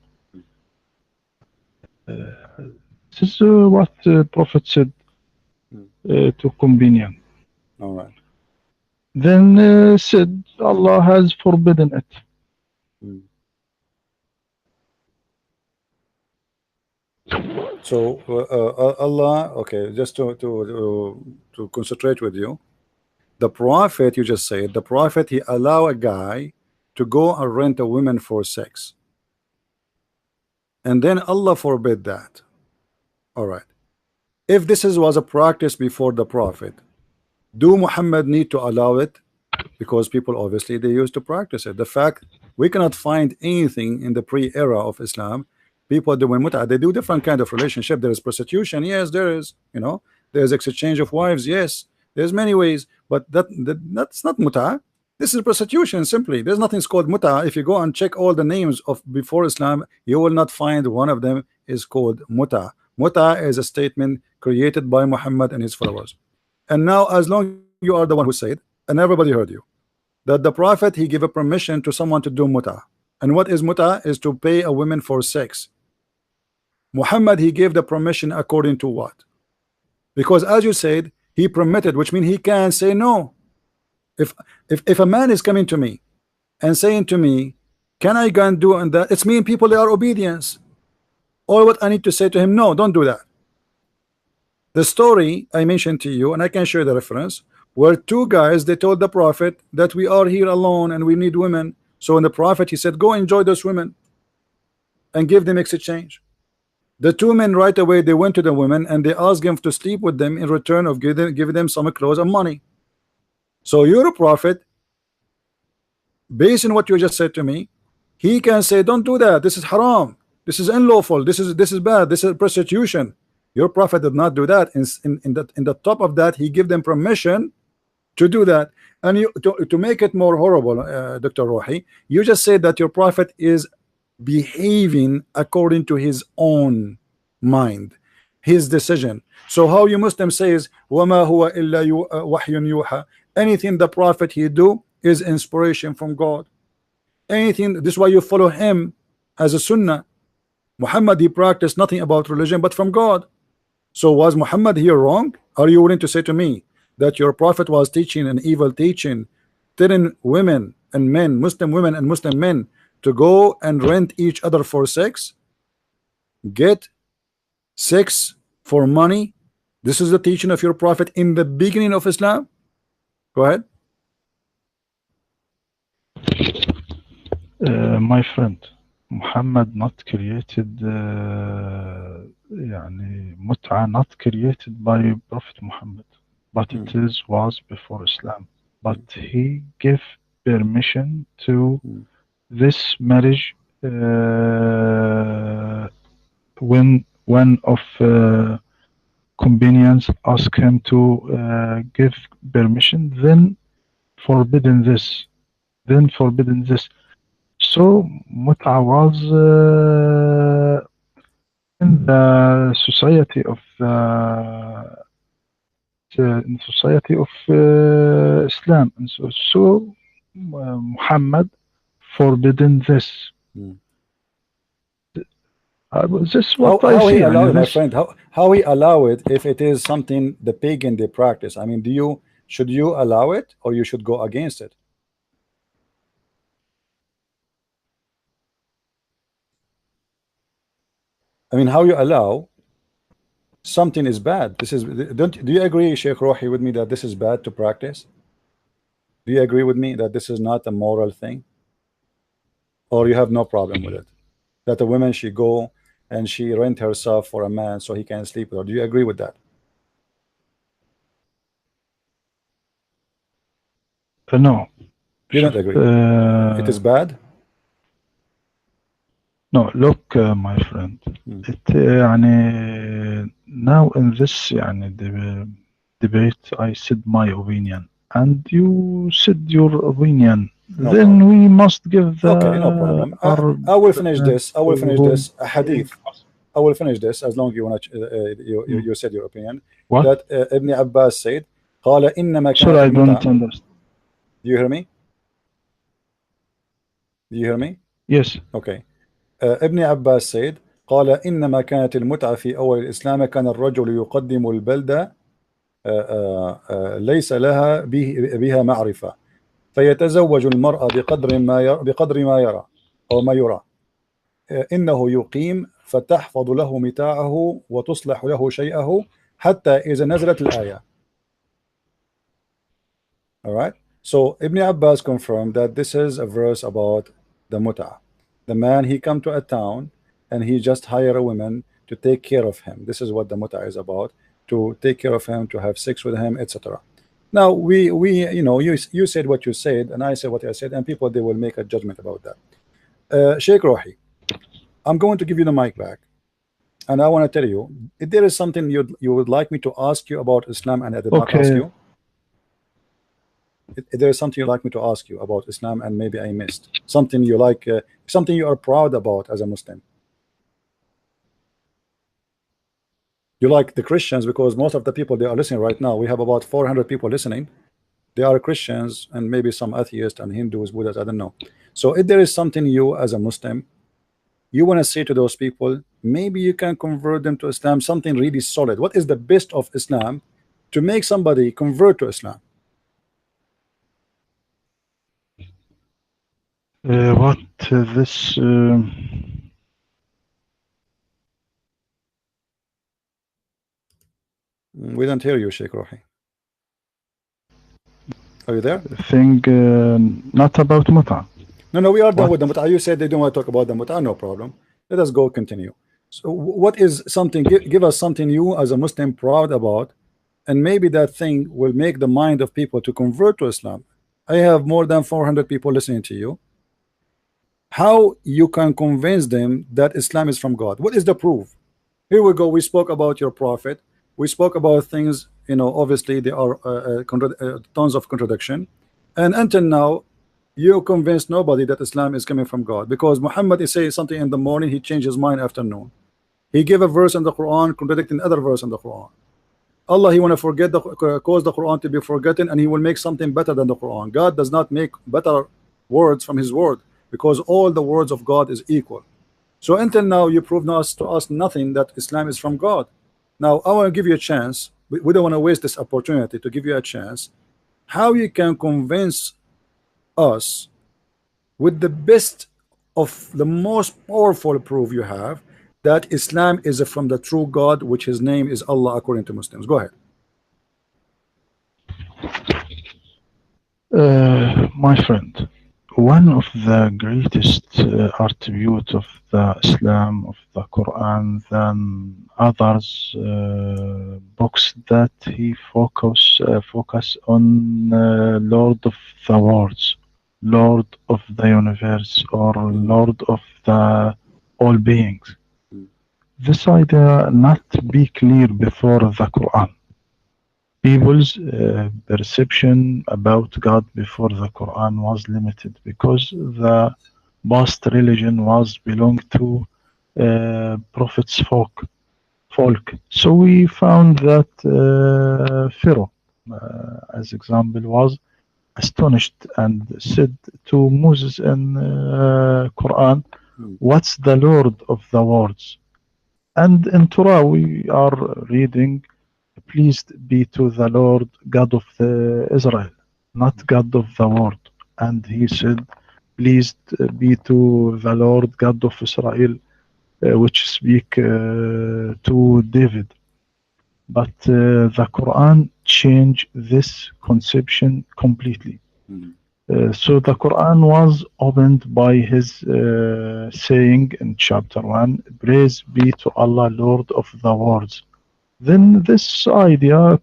This is what Prophet said to companion. All right. Then said Allah has forbidden it. So Allah, okay, just to concentrate with you, the Prophet, you just said, the Prophet, he allow a guy to go and rent a woman for sex, and then Allah forbid that. All right. If this was a practice before the Prophet, do Muhammad need to allow it? Because people obviously they used to practice it. The fact we cannot find anything in the pre-era of Islam. People doing mut'ah, they do different kind of relationship. There is prostitution, yes, there is, you know, there's exchange of wives, yes, there's many ways, but that's not mut'ah. This is prostitution simply. There's nothing called mut'ah. If you go and check all the names of before Islam, you will not find one of them is called mut'ah. Mut'ah is a statement created by Muhammad and his followers. And now, as long as you are the one who said, and everybody heard you, that the Prophet he gave a permission to someone to do mut'ah. And what is mut'ah? Is to pay a woman for sex. Muhammad he gave the permission according to what? Because as you said, he permitted, which means he can say no. If a man is coming to me and saying to me, can I go and do and that, it's mean people they are obedience. Or what I need to say to him, no, don't do that. The story I mentioned to you, and I can show you the reference, where two guys they told the Prophet that we are here alone and we need women. So when the Prophet he said, go enjoy those women and give them exchange. The two men right away they went to the women and they asked him to sleep with them in return of giving them some clothes and money. So you're a prophet, based on what you just said to me, he can say, don't do that, this is haram, this is unlawful, this is bad, this is prostitution. Your prophet did not do that. In the top of that, he gave them permission to do that. And you to make it more horrible, Dr. Rohi, you just said that your prophet is behaving according to his own mind, his decision. So how you Muslim says وَمَا هُوَ إِلَّا وَحْيٌ يُوحَى, anything the prophet he do is inspiration from God. Anything, this is why you follow him as a sunnah. Muhammad he practiced nothing about religion but from God. So was Muhammad here wrong? Are you willing to say to me that your prophet was teaching an evil teaching, telling women and men, Muslim women and Muslim men, to go and rent each other for sex, get sex for money? This is the teaching of your prophet in the beginning of Islam. Go ahead. My friend, Muhammad not created mut'ah not created by Prophet Muhammad, but it was before Islam. But he gave permission to this marriage when one of companions asked him to give permission, then forbidden this. So mut'ah was in the society of Islam, and so Muhammad forbidden this. This is what I see. He allow it, my friend? How he allow it if it is something the pagan they practice? I mean, should you allow it or you should go against it? I mean, how you allow something is bad? This is do you agree, Sheikh Rohi, with me that this is bad to practice? Do you agree with me that this is not a moral thing? Or you have no problem with it? That a woman she go and she rent herself for a man so he can sleep with her. Do you agree with that? No. Didn't agree. It is bad. No, look, my friend. It now in this debate, I said my opinion, and you said your opinion. No then problem. we must give the. Okay, no problem. I will finish this. I will finish this. A hadith. I will finish this as long as you want to. You said your opinion. What? That Ibn Abbas said, قال إنما كانت Sorry, I don't understand. Do you hear me? Do you hear me? Yes. Okay. ابن عباس said قال إنما كانت المتعة في أول الإسلام كان الرجل يقدم البلدة ليس لها بها معرفة فيتزوج المرأة بقدر ما يرى أو ما يرى إنه يقيم فتحفظ له متاعه وتصلح له شيئه حتى إذا نزلت الآية. Alright, so Ibn Abbas confirmed that this is a verse about the mut'ah. The man, he come to a town and he just hire a woman to take care of him. This is what the mut'ah is about, to take care of him, to have sex with him, etc. Now we you know, you said what you said and I said what I said, and people, they will make a judgment about that. Sheikh Rohi, I'm going to give you the mic back, and I want to tell you, if there is something you would like me to ask you about Islam and I did not ask you, if there is something you'd like me to ask you about Islam and maybe I missed something you like, something you are proud about as a Muslim. You like the Christians, because most of the people they are listening right now, we have about 400 people listening. They are Christians and maybe some atheists and Hindus, Buddhists, I don't know. So if there is something you as a Muslim you want to say to those people, maybe you can convert them to Islam, something really solid. What is the best of Islam to make somebody convert to Islam? What this we don't hear you, Sheikh Rohi. Are you there? thing not about mut'ah. No, we are done with the mut'ah. You said they don't want to talk about the mut'ah. No problem. Let us go continue. So what is something, give us something you as a Muslim proud about, and maybe that thing will make the mind of people to convert to Islam. I have more than 400 people listening to you. How you can convince them that Islam is from God? What is the proof? Here we go. We spoke about your prophet. We spoke about things, you know, obviously there are tons of contradiction, and until now you convince nobody that Islam is coming from God, because Muhammad is saying something in the morning, he changed his mind after noon. He gave a verse in the Quran contradicting other verse in the Quran. Allah, he want to forget cause the Quran to be forgotten, and he will make something better than the Quran. God does not make better words from his word, because all the words of God is equal. So until now you proved to us nothing that Islam is from God. Now I want to give you a chance. We don't want to waste this opportunity to give you a chance. How you can convince us with the best of the most powerful proof you have that Islam is from the true God, which his name is Allah according to Muslims. Go ahead. My friend, one of the greatest attributes of the Islam, of the Quran, than others books, that he focus on Lord of the worlds, Lord of the universe, or Lord of the all beings. This idea not be clear before the Quran. People's perception about God before the Quran was limited, because the past religion was belonged to prophets folk. So we found that Pharaoh, as example, was astonished and said to Moses in Quran, what's the Lord of the worlds? And in Torah we are reading, pleased be to the Lord God of Israel, not God of the world. And he said, pleased be to the Lord God of Israel, which speak to David. But the Quran changed this conception completely. So the Quran was opened by his saying in chapter 1, praise be to Allah, Lord of the worlds. Then this idea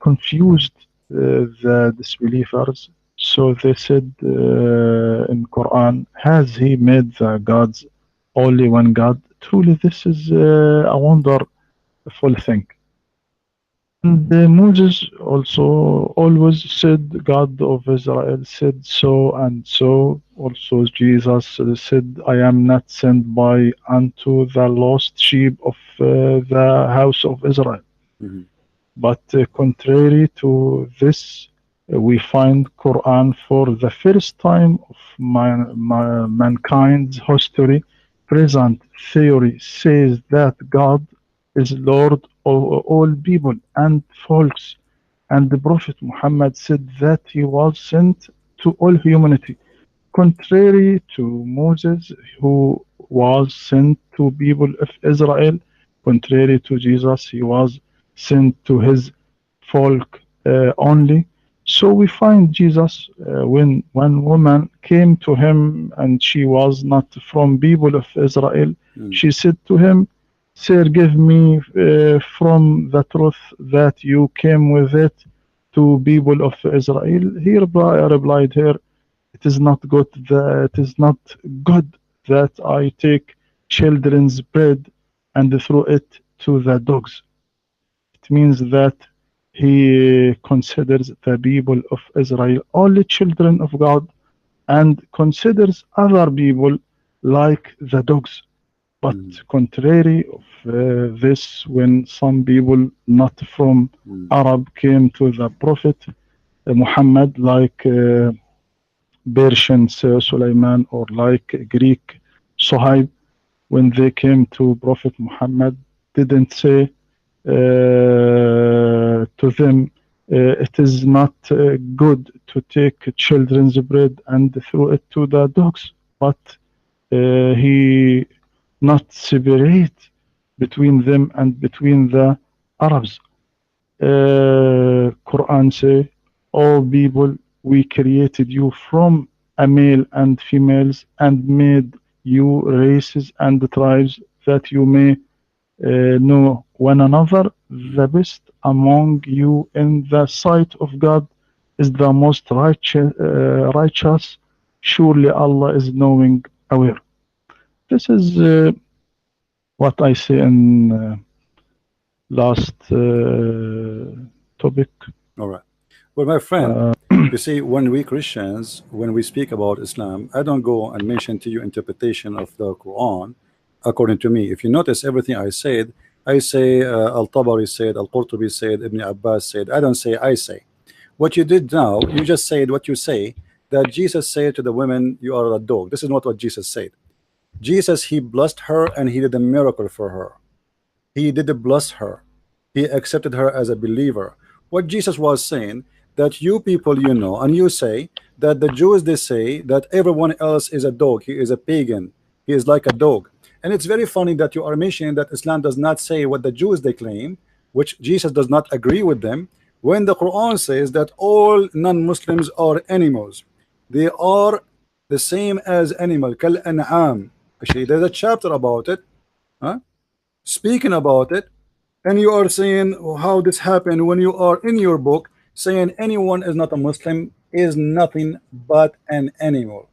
confused the disbelievers. So they said in Quran, has he made the gods only one God? Truly, this is a wonderful thing. And Moses also always said, God of Israel said so and so. Also, Jesus said, I am not sent by unto the lost sheep of the house of Israel. Mm-hmm. But contrary to this, we find Quran for the first time of mankind's history. Present theory says that God is Lord of all people and folks, and the Prophet Muhammad said that he was sent to all humanity, contrary to Moses, who was sent to people of Israel. Contrary to Jesus, he was sent to his folk only. So we find Jesus when one woman came to him and she was not from people of Israel, she said to him, Sir, give me from the truth that you came with it to people of Israel. He replied her, it is not good that I take children's bread and throw it to the dogs. It means that he considers the people of Israel only children of God and considers other people like the dogs. But contrary of this, when some people not from Arab came to the Prophet Muhammad, like Persian Sulaiman or like Greek Suhaib, when they came to Prophet Muhammad, didn't say to them, it is not good to take children's bread and throw it to the dogs, but he not separate between them and between the Arabs. Quran say, all people, we created you from a male and females and made you races and tribes that you may know one another. The best among you in the sight of God is the most righteous. Surely Allah is knowing, aware. This is what I say in last topic. All right. Well, my friend, you see, when we Christians, when we speak about Islam, I don't go and mention to you interpretation of the Quran according to me. If you notice everything I say Al-Tabari said, Al-Qurtubi said, Ibn Abbas said. I don't say, I say. What you did now, you just said what you say, that Jesus said to the women, you are a dog. This is not what Jesus said. Jesus, he blessed her and he did a miracle for her. He did bless her. He accepted her as a believer. What Jesus was saying, that you people, you know, and you say that the Jews, they say that everyone else is a dog. He is a pagan. He is like a dog. And it's very funny that you are mentioning that Islam does not say what the Jews they claim, which Jesus does not agree with them, when the Quran says that all non-Muslims are animals. They are the same as animal, kal an'am. Actually, there's a chapter about it, speaking about it, and you are saying how this happened when you are in your book saying anyone is not a Muslim is nothing but an animal.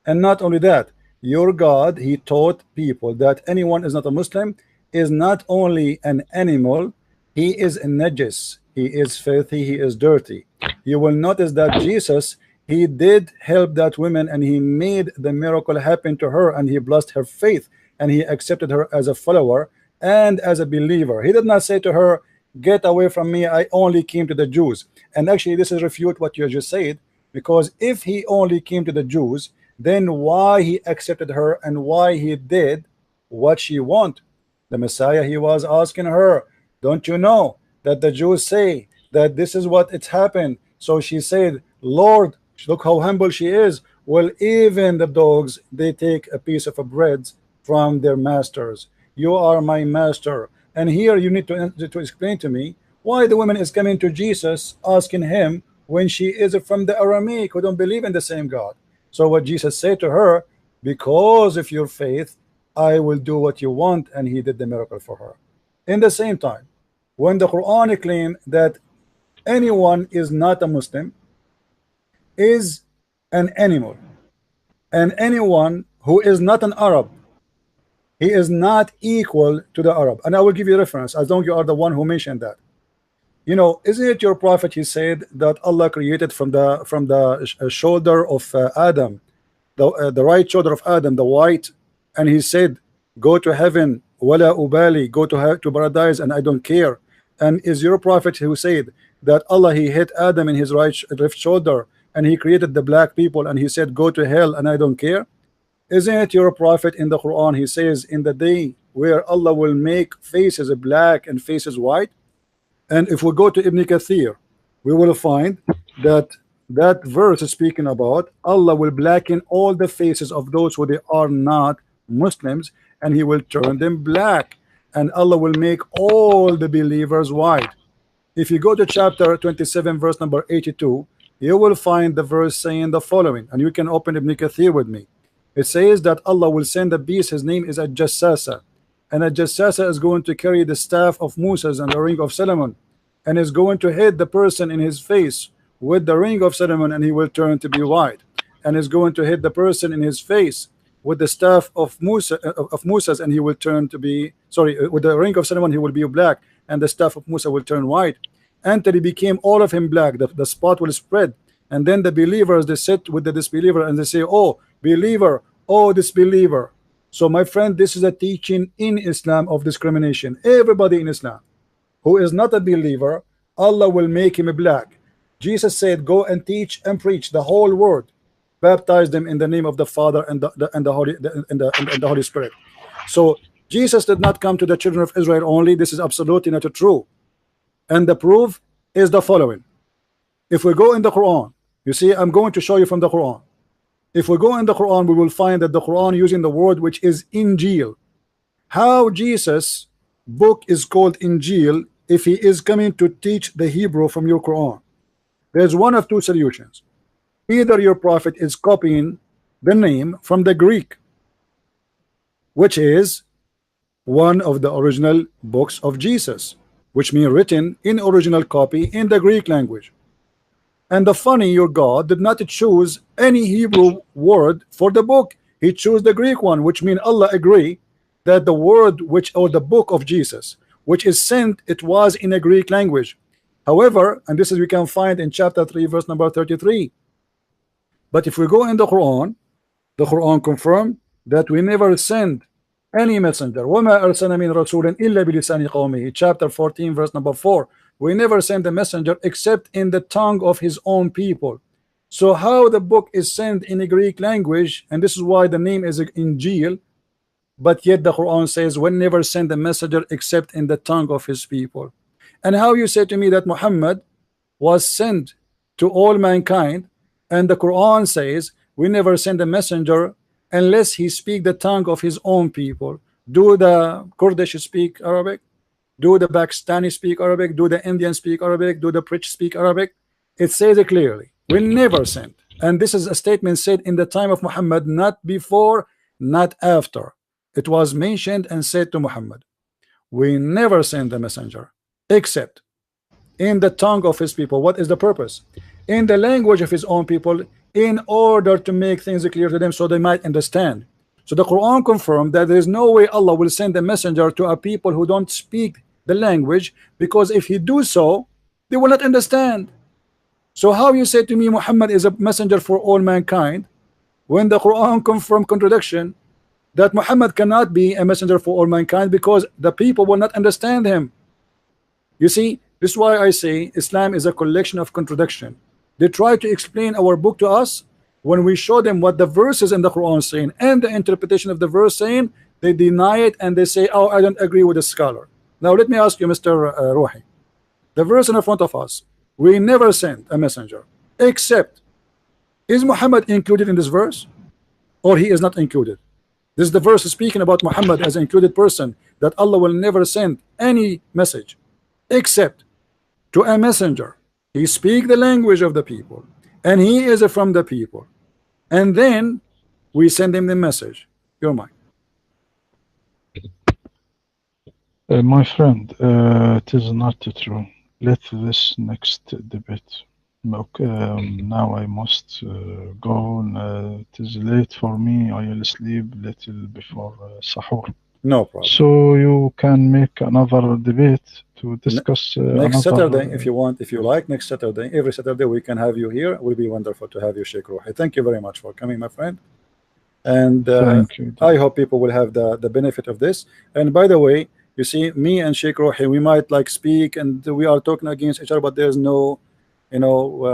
And not only that, your God, he taught people that anyone is not a Muslim is not only an animal, he is a najis, he is filthy, he is dirty. You will notice that Jesus, he did help that woman and he made the miracle happen to her and he blessed her faith and he accepted her as a follower and as a believer. He did not say to her, get away from me, I only came to the Jews. And actually this is refute what you just said, because if he only came to the Jews, then why he accepted her and why he did what she want? The Messiah, he was asking her, don't you know that the Jews say that this is what it's happened? So she said, Lord, look how humble she is. Well, even the dogs, they take a piece of bread from their masters. You are my master. And here you need to explain to me why the woman is coming to Jesus asking him when she is from the Aramaic who don't believe in the same God. So what Jesus said to her, because of your faith, I will do what you want, and he did the miracle for her. In the same time, when the Quran claimed that anyone is not a Muslim is an animal, and anyone who is not an Arab, he is not equal to the Arab. And I will give you a reference, as long as you are the one who mentioned that. You know, isn't it your prophet? He said that Allah created from the shoulder of Adam, the right shoulder of Adam, the white, and he said, "Go to heaven, wala ubali, go to paradise, and I don't care." And is your prophet who said that Allah, he hit Adam in his left shoulder, and he created the black people, and he said, "Go to hell, and I don't care"? Isn't it your prophet in the Quran? He says, in the day where Allah will make faces black and faces white. And if we go to Ibn Kathir, we will find that that verse is speaking about Allah will blacken all the faces of those who they are not Muslims, and he will turn them black, and Allah will make all the believers white. If you go to chapter 27 verse number 82, you will find the verse saying the following, and you can open Ibn Kathir with me. It says that Allah will send a beast, his name is a Jassasa, and a Jassasa is going to carry the staff of Moses and the ring of Solomon, and is going to hit the person in his face with the ring of Solomon, and he will turn to be white, and is going to hit the person in his face with the staff of Moses, and he will turn to be, sorry, with the ring of Solomon he will be black, and the staff of Musa will turn white, until he became all of him black. The spot will spread, and then the believers, they sit with the disbeliever and they say, "Oh believer, oh disbeliever." So my friend, this is a teaching in Islam of discrimination. Everybody in Islam who is not a believer, Allah will make him black. Jesus said, "Go and teach and preach the whole world, baptize them in the name of the Father and the Holy Spirit." So Jesus did not come to the children of Israel only. This is absolutely not true, and the proof is the following. If we go in the Quran, you see, I'm going to show you from the Quran. If we go in the Quran, we will find that the Quran using the word which is Injil. How Jesus book is called Injil if he is coming to teach the Hebrew from your Quran? There's one of two solutions. Either your prophet is copying the name from the Greek, which is one of the original books of Jesus, which means written in original copy in the Greek language. And the funny, your God did not choose any Hebrew word for the book. He chose the Greek one, which means Allah agree that the word which, or the book of Jesus, which is sent, it was in a Greek language. However, and this is we can find in chapter 3 verse number 33. But if we go in the Quran confirm that we never send any messenger. وَمَا أَرْسَلْنَا مِن رَسُولٍ إِلَّا بِلِسَانِ قَوْمِهِ. Chapter 14 verse number 4. We never send a messenger except in the tongue of his own people. So how the book is sent in a Greek language, and this is why the name is Injil, but yet the Quran says we never send a messenger except in the tongue of his people. And how you say to me that Muhammad was sent to all mankind, and the Quran says we never send a messenger unless he speak the tongue of his own people? Do the Kurdish speak Arabic? Do the Pakistani speak Arabic? Do the Indian speak Arabic? Do the British speak Arabic? It says it clearly. We never sent. And this is a statement said in the time of Muhammad, not before, not after. It was mentioned and said to Muhammad, we never send the messenger except in the tongue of his people. What is the purpose? In the language of his own people, in order to make things clear to them so they might understand. So the Quran confirmed that there is no way Allah will send a messenger to a people who don't speak the language, because if he do so, they will not understand. So how you say to me Muhammad is a messenger for all mankind, when the Quran confirmed contradiction, that Muhammad cannot be a messenger for all mankind because the people will not understand him? You see, this is why I say Islam is a collection of contradiction. They try to explain our book to us. When we show them what the verses in the Quran saying and the interpretation of the verse saying, they deny it and they say, oh, I don't agree with the scholar. Now let me ask you, Mr. Rohi, the verse in front of us, we never sent a messenger except, is Muhammad included in this verse, or he is not included? This is the verse speaking about Muhammad as an included person, that Allah will never send any message except to a messenger. He speak the language of the people, and he is from the people, and then we send him the message. Your mind. My friend, it is not true. let this next debate. Okay, now I must go. It is late for me. I will sleep little before sahur. No problem. So you can make another debate to discuss next another, Saturday, if you want, if you like, next Saturday, every Saturday we can have you here. It will be wonderful to have you, Sheikh Rohi. Thank you very much for coming, my friend. And thank you. I hope people will have the benefit of this. And by the way, you see, me and Sheikh Rohi, we might like speak and we are talking against each other, but there's no, you know,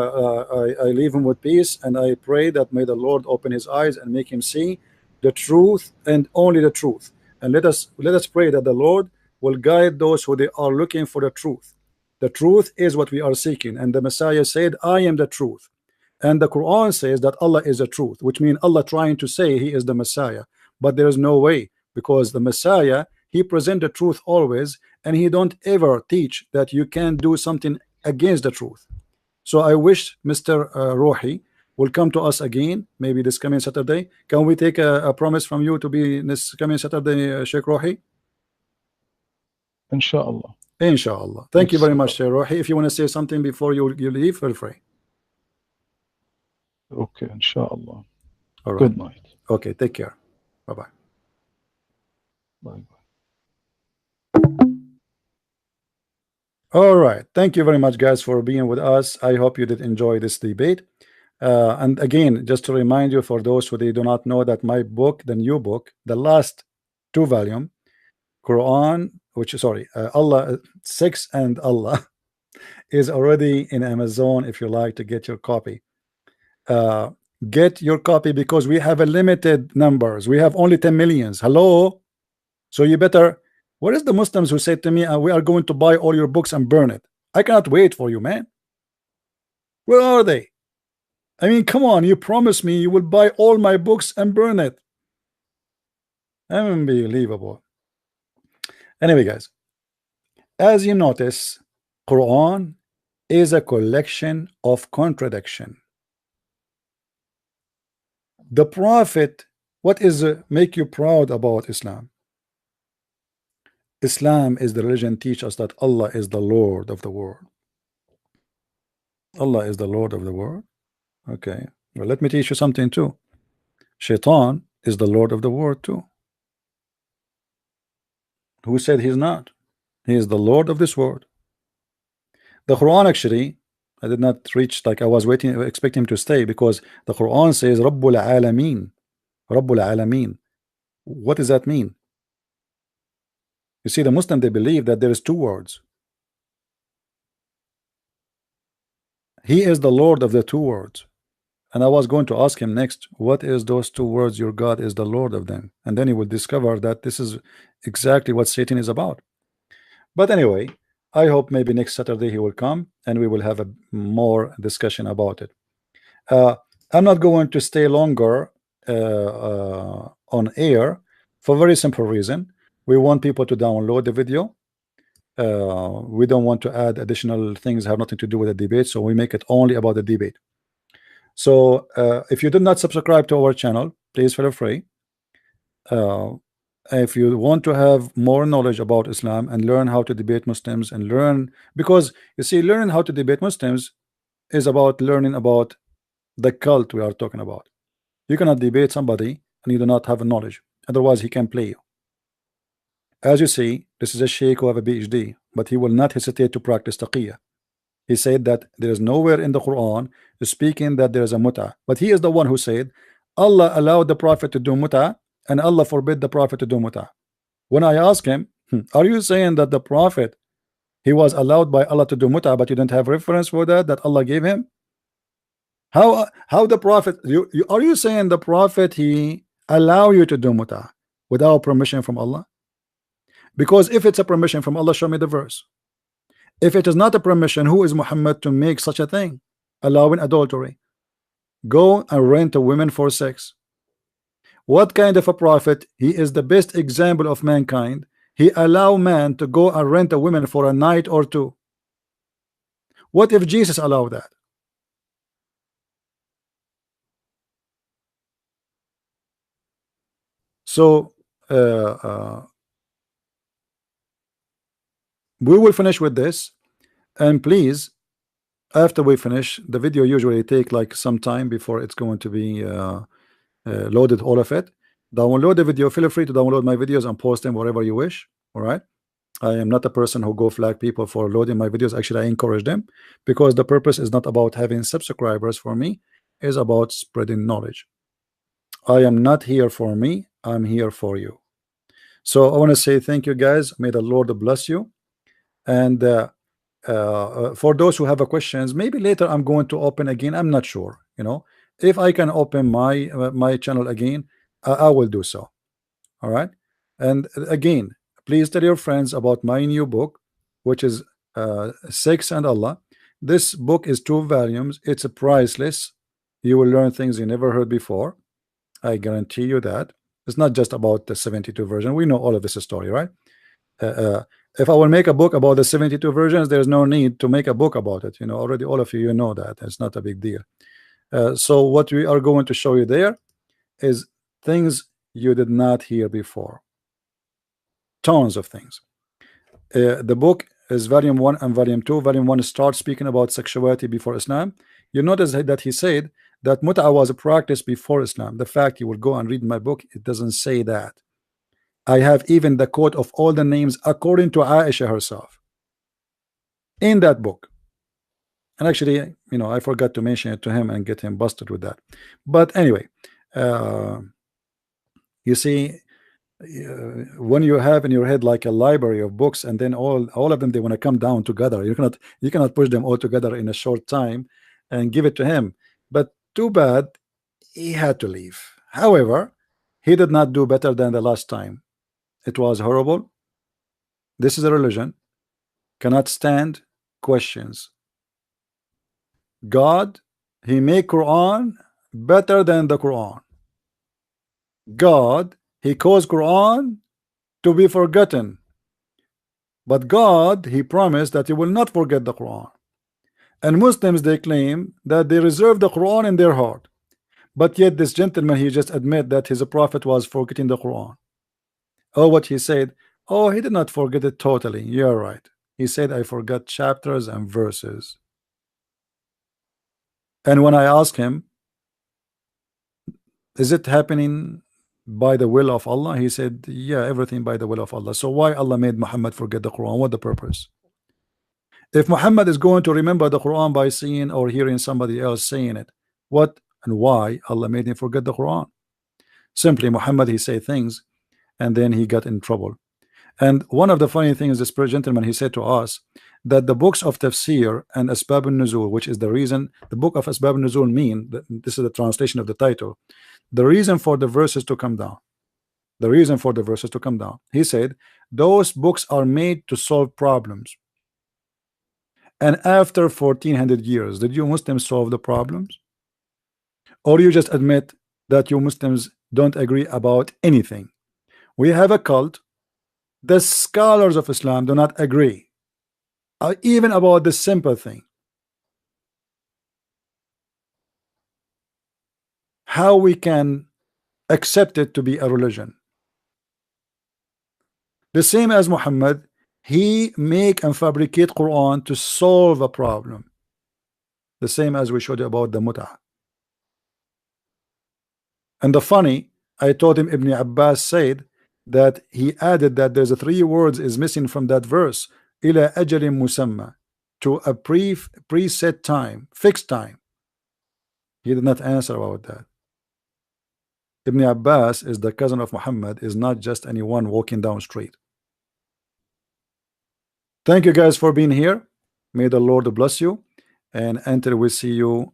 I leave him with peace, and I pray that may the Lord open his eyes and make him see the truth and only the truth. And let us pray that the Lord will guide those who they are looking for the truth. The truth is what we are seeking, and the Messiah said, I am the truth. And the Quran says that Allah is the truth, which means Allah trying to say he is the Messiah. But there is no way, because the Messiah, he present the truth always, and he don't ever teach that you can do something against the truth. So I wish Mr. Rohi will come to us again, maybe this coming Saturday. Can we take a promise from you to be this coming Saturday, Sheikh Rohi? Inshallah. Inshallah. Thank you very much, Sheikh Rohi. If you want to say something before you leave, feel free. Okay, inshallah. All right. Good night. Okay, take care. Bye-bye. Bye-bye. All right. Thank you very much, guys, for being with us. I hope you did enjoy this debate. And again, just to remind you, for those who they do not know, that my book, the new book, the last 2 volume, Quran, which is Allah 6 and Allah, is already in Amazon. If you like to get your copy, get your copy, because we have a limited numbers. We have only 10 millions. Hello, so you better. What is the Muslims who say to me, we are going to buy all your books and burn it? I cannot wait for you, man. Where are they? I mean, come on, you promised me you will buy all my books and burn it. Unbelievable. Anyway, guys, as you notice, Quran is a collection of contradiction. The Prophet, what is make you proud about Islam? Islam is the religion teach us that Allah is the Lord of the world. Allah is the Lord of the world. Okay, well, let me teach you something too. Shaitan is the Lord of the world too. Who said he's not? He is the Lord of this world. The Quran, actually, I did not reach, like I was waiting, expecting him to stay, because the Quran says Rabbul Alameen. Rabbul Alameen. What does that mean? You see, the Muslim, they believe that there is 2 words. He is the Lord of the 2 words. And I was going to ask him next, what is those 2 words? Your God is the Lord of them. And then he will discover that this is exactly what Satan is about. But anyway, I hope maybe next Saturday he will come and we will have a more discussion about it. I'm not going to stay longer on air for a very simple reason. We want people to download the video. We don't want to add additional things that have nothing to do with the debate, so we make it only about the debate. So if you did not subscribe to our channel, please feel free. If you want to have more knowledge about Islam and learn how to debate Muslims and learn, because you see, learning how to debate Muslims is about learning about the cult we are talking about. You cannot debate somebody and you do not have knowledge, otherwise he can play you. As you see, this is a sheikh who have a PhD, but he will not hesitate to practice taqiyya. He said that there is nowhere in the Quran speaking that there is a mut'ah, but he is the one who said Allah allowed the Prophet to do mut'ah and Allah forbid the Prophet to do mut'ah. When I ask him, are you saying that the Prophet, he was allowed by Allah to do mut'ah, but you don't have reference for that Allah gave him? How the Prophet, are you saying the Prophet, he allow you to do mut'ah without permission from Allah? Because if it's a permission from Allah, show me the verse. If it is not a permission, who is Muhammad to make such a thing, allowing adultery? Go and rent a woman for sex. What kind of a prophet? He is the best example of mankind. He allow man to go and rent a woman for a night or 2. What if Jesus allowed that? So we will finish with this. And please, after we finish the video, usually take like some time before it's going to be loaded, all of it. Download the video. Feel free to download my videos and post them wherever you wish. All right. I am not a person who go flag people for loading my videos. Actually, I encourage them, because the purpose is not about having subscribers for me, is about spreading knowledge. I am not here for me, I'm here for you. So I want to say thank you, guys. May the Lord bless you. And for those who have a questions, maybe later I'm going to open again. I'm not sure, you know, if I can open my my channel again, I will do so. All right. And again, please tell your friends about my new book, which is Sheikh and Allah. This book is 2 volumes. It's a priceless. You will learn things you never heard before. I guarantee you that. It's not just about the 72 version. We know all of this story, right? If I will make a book about the 72 versions, there's no need to make a book about it. You know, already all of you know that. It's not a big deal. So what we are going to show you there is things you did not hear before. Tons of things. The book is volume 1 and volume 2. Volume 1 starts speaking about sexuality before Islam. You notice that he said that mut'a was a practice before Islam. The fact you will go and read my book, it doesn't say that. I have even the quote of all the names according to Aisha herself in that book. And actually, you know, I forgot to mention it to him and get him busted with that. But anyway, you see, when you have in your head like a library of books, and then all of them, they want to come down together. You cannot push them all together in a short time and give it to him. But too bad he had to leave. However, he did not do better than the last time. It was horrible. This is a religion, cannot stand questions. God, he made Quran better than the Quran. God, he caused Quran to be forgotten. But God, he promised that he will not forget the Quran. And Muslims, they claim that they reserve the Quran in their heart. But yet this gentleman, he just admit that his prophet was forgetting the Quran. Oh, what he said, oh, he did not forget it totally. You're right. He said, I forgot chapters and verses. And when I asked him, is it happening by the will of Allah? He said, yeah, everything by the will of Allah. So why Allah made Muhammad forget the Quran? What the purpose? If Muhammad is going to remember the Quran by seeing or hearing somebody else saying it, what and why Allah made him forget the Quran? Simply, Muhammad, he said things and then he got in trouble. And one of the funny things, this gentleman, he said to us that the books of tafsir and asbab al-nuzul, which is the reason, the book of asbab al-nuzul mean, this is the translation of the title, the reason for the verses to come down. The reason for the verses to come down. He said, those books are made to solve problems. And after 1400 years, did you Muslims solve the problems? Or you just admit that you Muslims don't agree about anything? We have a cult. The scholars of Islam do not agree even about the simple thing. How we can accept it to be a religion? The same as Muhammad, he make and fabricate Quran to solve a problem. The same as we showed you about the mut'ah. And the funny, I told him Ibn Abbas said that he added that there's a 3 words is missing from that verse, ila ajalin musamma, to a preset time, fixed time. He did not answer about that. Ibn Abbas is the cousin of Muhammad, is not just anyone walking down street. Thank you guys for being here. May the Lord bless you, and until we see you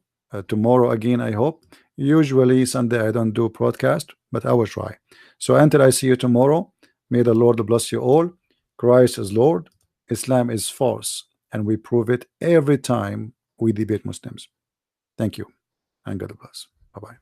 tomorrow again, I hope. Usually Sunday I don't do broadcast, but I will try. So until I see you tomorrow, may the Lord bless you all. Christ is Lord, Islam is false, and we prove it every time we debate Muslims. Thank you, and God bless. Bye-bye.